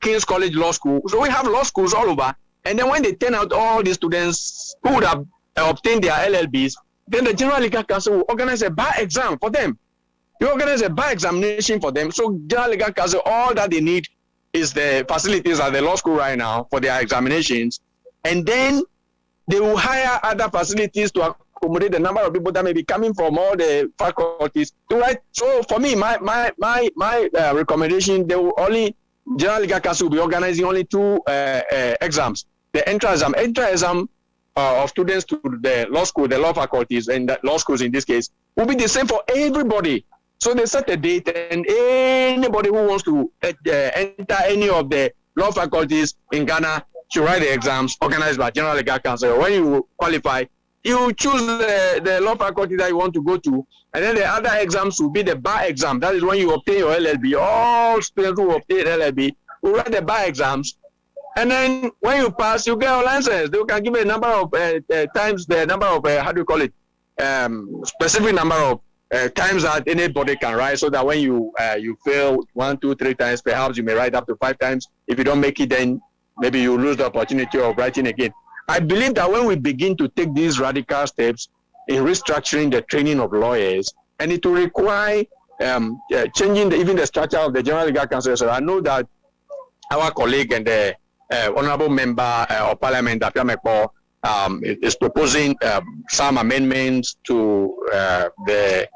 King's College Law School. So we have law schools all over. And then when they turn out all the students who would have obtained their LLBs, then the General Legal Council will organize a bar exam for them. You organize a bar examination for them. So General Legal Council, all that they need is the facilities at the law school right now for their examinations. And then they will hire other facilities to accommodate the number of people that may be coming from all the faculties to write. So for me, my recommendation, they will only, General Legal Council will be organizing only 2 exams. The entrance exam of students to the law school, the law faculties, and the law schools in this case, will be the same for everybody. So they set a date, and anybody who wants to enter any of the law faculties in Ghana should write the exams organized by General Legal Council. When you qualify, you choose the law faculty that you want to go to, and then the other exams will be the bar exam. That is when you obtain your LLB. All students who obtain LLB will write the bar exams. And then when you pass, you get your license. They can give a number of times, the number of, specific number of times that anybody can write, so that when you fail 1, 2, 3 times, perhaps you may write up to 5 times. If you don't make it, then maybe you lose the opportunity of writing again. I believe that when we begin to take these radical steps in restructuring the training of lawyers, and it will require changing even the structure of the General Legal Council. So I know that our colleague and the honorable member of Parliament, Apiamekpo, is proposing some amendments to the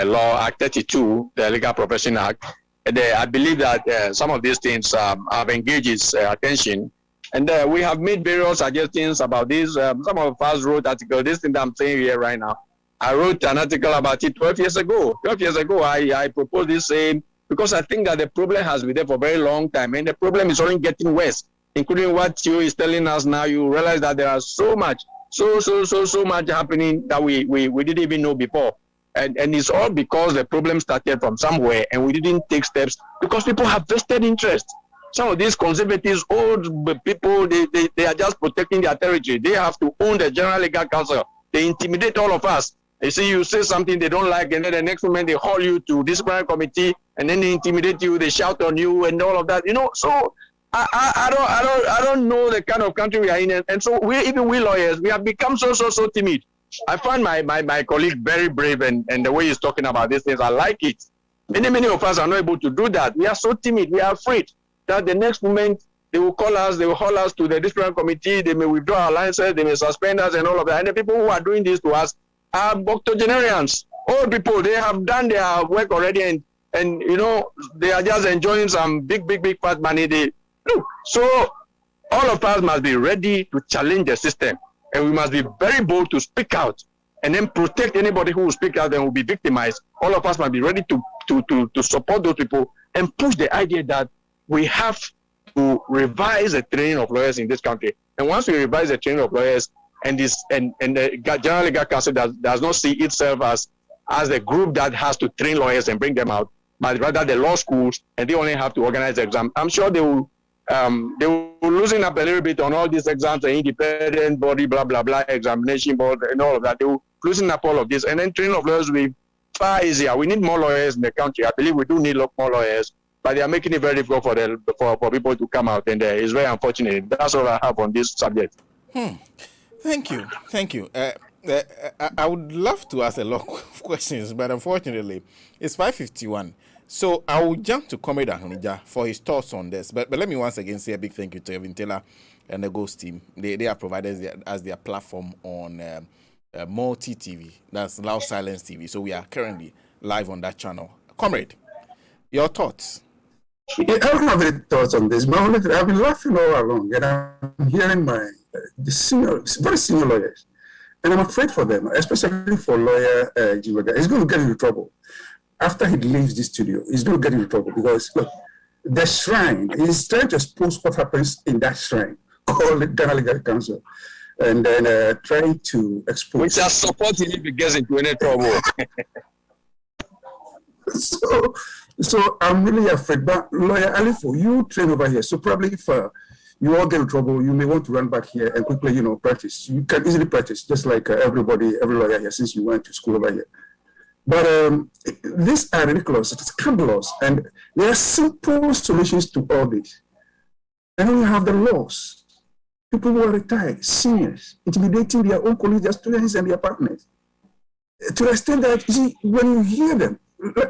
Law Act 32, the Legal Profession Act. And I believe that some of these things have engaged his attention. And we have made various suggestions about this. Some of us wrote articles. This thing that I'm saying here right now, I wrote an article about it 12 years ago. 12 years ago, I proposed this same, because I think that the problem has been there for a very long time, and the problem is only getting worse. including what you is telling us now, you realize that there are so much happening that we didn't even know before. And it's all because the problem started from somewhere and we didn't take steps because people have vested interest. Some of these conservatives, old people, they are just protecting their territory. They have to own the General Legal Council. They intimidate all of us. They see you say something they don't like, and then the next moment they haul you to disciplinary committee, and then they intimidate you, they shout on you, and all of that. So I don't know the kind of country we are in, and so we lawyers, we have become so timid. I find my colleague very brave, and the way he's talking about these things, I like it. Many of us are not able to do that. We are so timid. We are afraid that the next moment they will call us, they will haul us to the disciplinary committee, they may withdraw our licenses, they may suspend us and all of that. And the people who are doing this to us are octogenarians, old people. They have done their work already, and they are just enjoying some big fat money. So all of us must be ready to challenge the system, and we must be very bold to speak out and then protect anybody who will speak out and will be victimized. All of us must be ready to support those people and push the idea that we have to revise the training of lawyers in this country. And once we revise the training of lawyers, and the General Legal Council does not see itself as the group that has to train lawyers and bring them out, but rather the law schools, and they only have to organize the exam. I'm sure they will loosen up a little bit on all these exams, the independent body, blah blah blah, examination board, and all of that. They will loosen up all of this, and then training of lawyers will be far easier. We need more lawyers in the country. I believe we do need more lawyers, but they are making it very difficult for people to come out, and it's very unfortunate. That's all I have on this subject. Thank you. I would love to ask a lot of questions, but unfortunately, it's 5:51. So I will jump to Comrade Ahunija for his thoughts on this. But let me once again say a big thank you to Evan Taylor and the Ghost team. They are provided as their platform on Multi TV. That's Loud Silence TV. So we are currently live on that channel. Comrade, your thoughts? I don't have any thoughts on this, but I've been laughing all along, and I'm hearing very senior lawyers, and I'm afraid for them, especially for lawyer Jiwaga. He's going to get into trouble. After he leaves the studio, he's going to get into trouble because, look, the shrine, he's trying to expose what happens in that shrine called the Ghana Legal Council, and then trying to expose. We shall support him if he gets into any trouble. So I'm really afraid. But lawyer Alifo, you train over here, so probably if you all get in trouble, you may want to run back here and quickly, practice. You can easily practice, just like every lawyer here, since you went to school over here. But these are ridiculous, it's scandalous, and there are simple solutions to all this. And then we have the laws. People who are retired, seniors, intimidating their own colleagues, their students, and their partners. To the extent that, you see, when you hear them,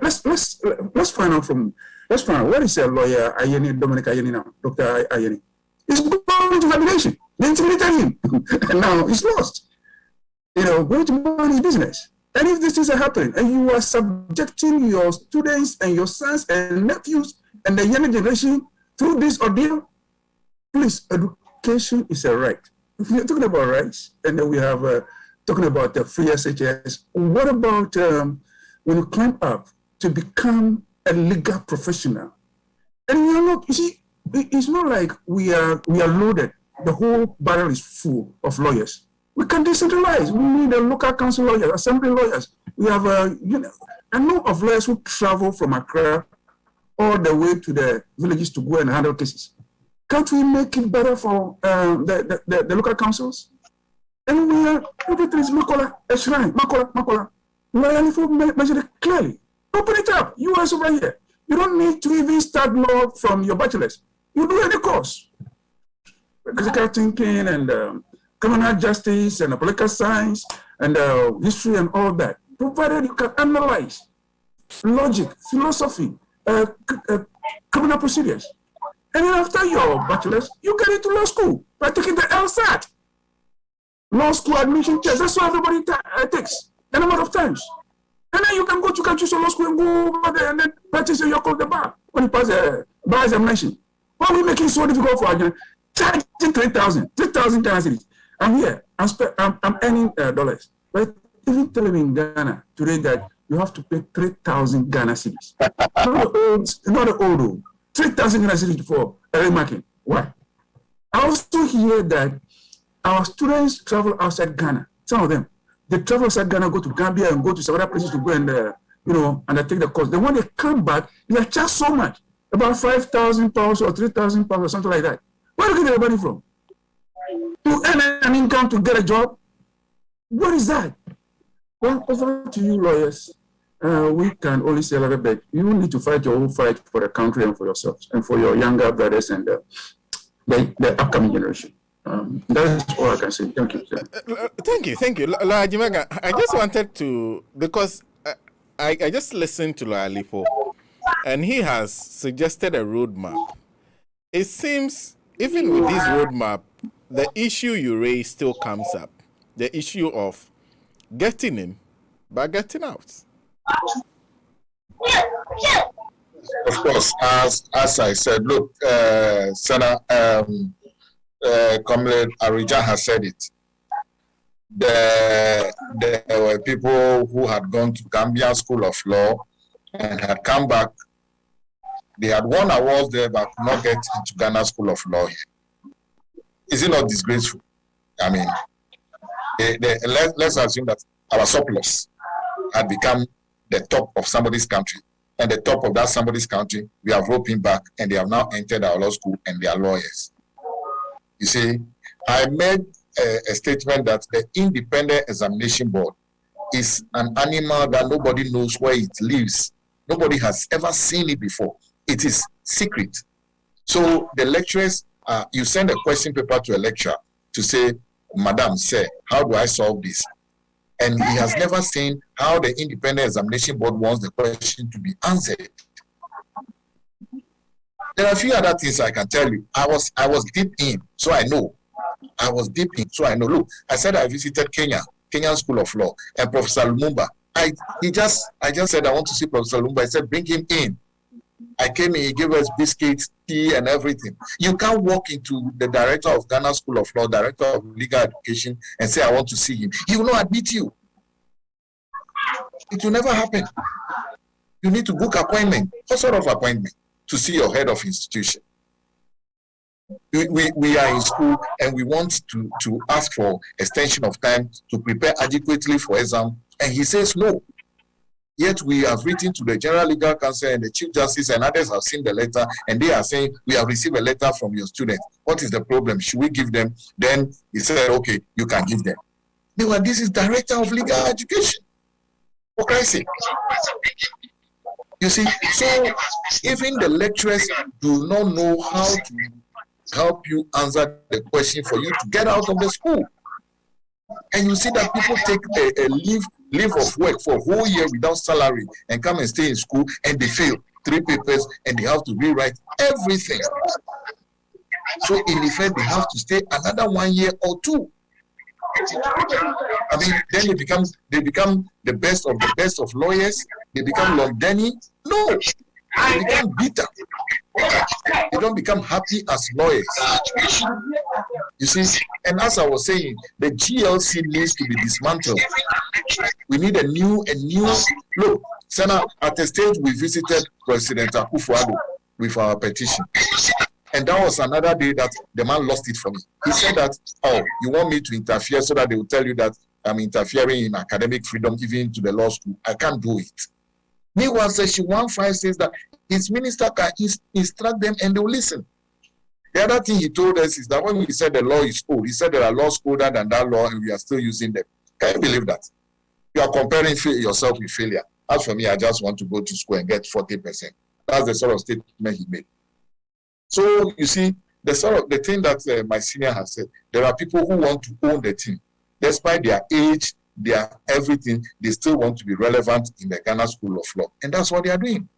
let's find out what is a lawyer Ayeni, Dominic Ayeni now, Dr. Ayeni. He's going to validation. They intimidated him, and now he's lost. Going to mind his business. And if these things are happening, and you are subjecting your students and your sons and nephews and the younger generation through this ordeal, please, education is a right. If we're talking about rights, and then we have talking about the free SHS, what about when you climb up to become a legal professional? And we are not, you see, it's not like we are loaded. The whole barrel is full of lawyers. We can decentralize. We need a local council lawyers, assembly lawyers. We have a number of lawyers who travel from Accra all the way to the villages to go and handle cases. Can't we make it better for the local councils? And we are, everything is Makola, a shrine, Makola. Lawyer measure it clearly. Open it up. You are over here. You don't need to even start law from your bachelor's. You do any course. Critical thinking and criminal justice and political science and history and all that. Provided you can analyze logic, philosophy, criminal procedures. And then after your bachelor's, you get into law school by taking the LSAT. Law school admission test. That's what everybody takes a number of times. And then you can choose a law school and go over there and then practice your call the bar when you pass the bar examination. Why are we making it so difficult for our charging 3,000 Ghana cedis? I'm here. I'm earning dollars. But even telling me in Ghana today that you have to pay 3,000 Ghana cedis. Not the old, 3,000 Ghana cedis for a remarking. Why? I also hear that our students travel outside Ghana. Some of them, they travel outside Ghana, go to Gambia and go to some other places to go and, undertake the course. Then when they come back, they are charged so much, about £5,000 or £3,000 or something like that. Where do you get the money from? To earn an income to get a job? What is that? Well, over to you, lawyers. We can only say a little bit. You need to fight your own fight for the country and for yourselves and for your younger brothers and the upcoming generation. That's all I can say. Thank you. Thank you. Lawyer Jimaga, I just wanted to, because I just listened to Lawyer Lipo, and he has suggested a roadmap. It seems, even with this roadmap, the issue you raise still comes up. The issue of getting in, but getting out. Of course, as I said, look, Sena, Comrade Arija has said it. There were people who had gone to Gambia School of Law and had come back. They had won awards there, but could not get into Ghana School of Law here. Is it not disgraceful? I mean, let's assume that our surplus had become the top of somebody's country, and the top of that somebody's country, we have roped him back, and they have now entered our law school, and they are lawyers. You see, I made a statement that the Independent Examination Board is an animal that nobody knows where it lives. Nobody has ever seen it before. It is secret. So the lecturers, you send a question paper to a lecturer to say, Madam, sir, how do I solve this? And he has never seen how the Independent Examination Board wants the question to be answered. There are a few other things I can tell you. I was deep in, so I know. I was deep in, so I know. Look, I said I visited Kenyan School of Law, and Professor Lumumba. I just said I want to see Professor Lumumba. I said bring him in. I came in, he gave us biscuits, tea, and everything. You can't walk into the director of Ghana School of Law, director of legal education, and say I want to see him. He will not admit you. It will never happen. You need to book appointment. What sort of appointment? To see your head of institution. We are in school and we want to ask for extension of time to prepare adequately for exam, and he says no. Yet we have written to the General Legal Counsel and the Chief Justice, and others have seen the letter, and they are saying, we have received a letter from your students. What is the problem? Should we give them? Then he said, okay, you can give them. Meanwhile, this is Director of Legal Education. For Christ's sake. You see, so even the lecturers do not know how to help you answer the question for you to get out of the school. And you see that people take a leave of work for a whole year without salary and come and stay in school, and they fail 3 papers and they have to rewrite everything. So in effect, they have to stay another 1 year or 2. I mean, then they become the best of lawyers. They become Londoni. No, they become bitter. They don't become happy as lawyers. You see, and as I was saying, the GLC needs to be dismantled. We need a new look. Sena, at a stage we visited President Akufo-Addo with our petition. And that was another day that the man lost it for me. He said that, oh, you want me to interfere so that they will tell you that I'm interfering in academic freedom, even to the law school. I can't do it. Meanwhile, Section 1.5 says that his minister can instruct them and they will listen. The other thing he told us is that when we said the law is old, he said there are laws older than that law and we are still using them. Can you believe that? You are comparing yourself with failure. As for me, I just want to go to school and get 40%. That's the sort of statement he made. So you see, the thing that my senior has said, there are people who want to own the team. Despite their age, their everything, they still want to be relevant in the Ghana School of Law. And that's what they are doing.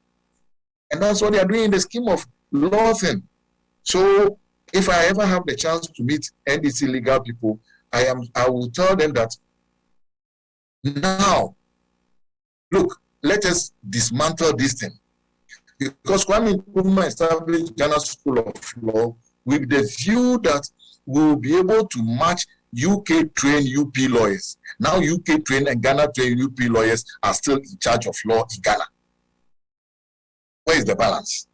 And that's what they are doing in the scheme of law thing. So if I ever have the chance to meet NDC legal people, I will tell them that now, look, let us dismantle this thing. Because Kwame Nkrumah established Ghana School of Law with the view that we will be able to match UK-trained UP lawyers. Now UK-trained and Ghana-trained UP lawyers are still in charge of law in Ghana. Where is the balance?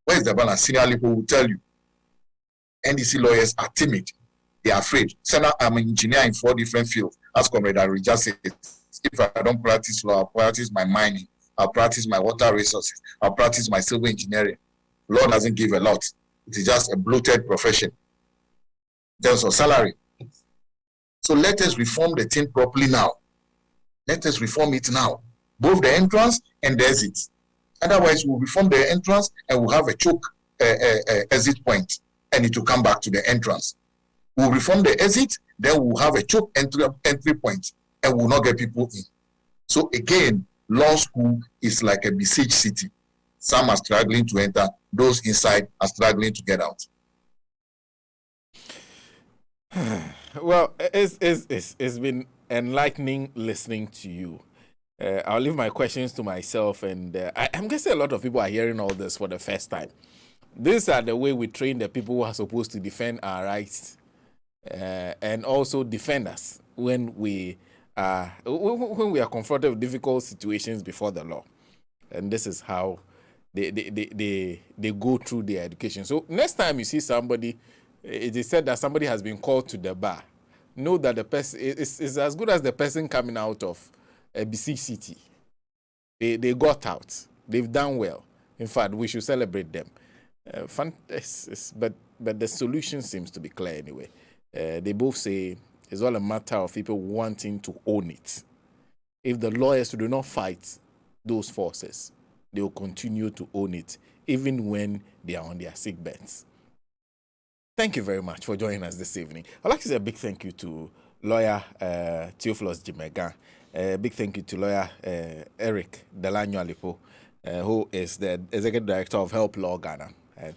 Where is the balance? Senior people will tell you. NDC lawyers are timid. They are afraid. Sena, I'm an engineer in 4 different fields. As Comrade Arija said, if I don't practice law, I'll practice my mining, I'll practice my water resources, I'll practice my civil engineering. Law doesn't give a lot. It is just a bloated profession in terms of salary. So let us reform the thing properly now. Let us reform it now, both the entrance and the exit. Otherwise, we'll reform the entrance and we'll have a choke exit point, and it will come back to the entrance. We'll reform the exit, then we'll have a choke entry point, and we'll not get people in. So again, law school is like a besieged city. Some are struggling to enter, those inside are struggling to get out. Well, it's been enlightening listening to you. I'll leave my questions to myself, and I'm guessing a lot of people are hearing all this for the first time. These are the way we train the people who are supposed to defend our rights and also defend us when we are confronted with difficult situations before the law. And this is how they go through their education. So next time you see somebody, it is said that somebody has been called to the bar, know that the person is as good as the person coming out of a besieged city. They got out. They've done well. In fact, we should celebrate them. But the solution seems to be clear anyway. They both say it's all a matter of people wanting to own it. If the lawyers do not fight those forces, they will continue to own it, even when they are on their sick beds. Thank you very much for joining us this evening. I'd like to say a big thank you to lawyer Theophilus Jimegan. A big thank you to lawyer Eric Delanyo Alipo, who is the Executive Director of Help Law Ghana.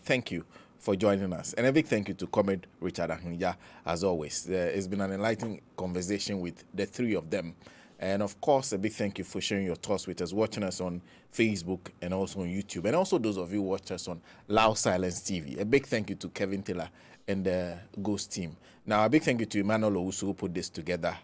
Thank you for joining us. And a big thank you to Comrade Richard Ahunya, as always. It's been an enlightening conversation with the three of them. And of course, a big thank you for sharing your thoughts with us, watching us on Facebook and also on YouTube. And also those of you who watch us on Loud Silence TV. A big thank you to Kevin Taylor and the Ghost team. Now, a big thank you to Emmanuel Owusu, who put this together,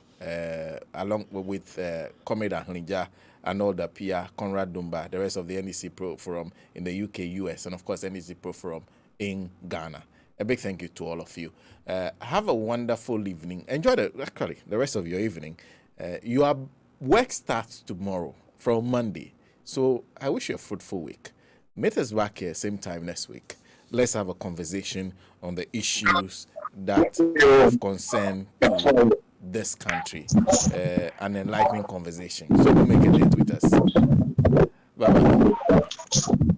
along with Comrade Ahunya and all the PR, Conrad Dumba, the rest of the NDC Pro Forum in the UK, US, and of course, NDC Pro Forum in Ghana. A big thank you to all of you. Have a wonderful evening. Enjoy the rest of your evening. Your work starts tomorrow from Monday. So I wish you a fruitful week. Meet us back here same time next week. Let's have a conversation on the issues that of concern to this country. An enlightening conversation. So don't make a date with us. Bye-bye.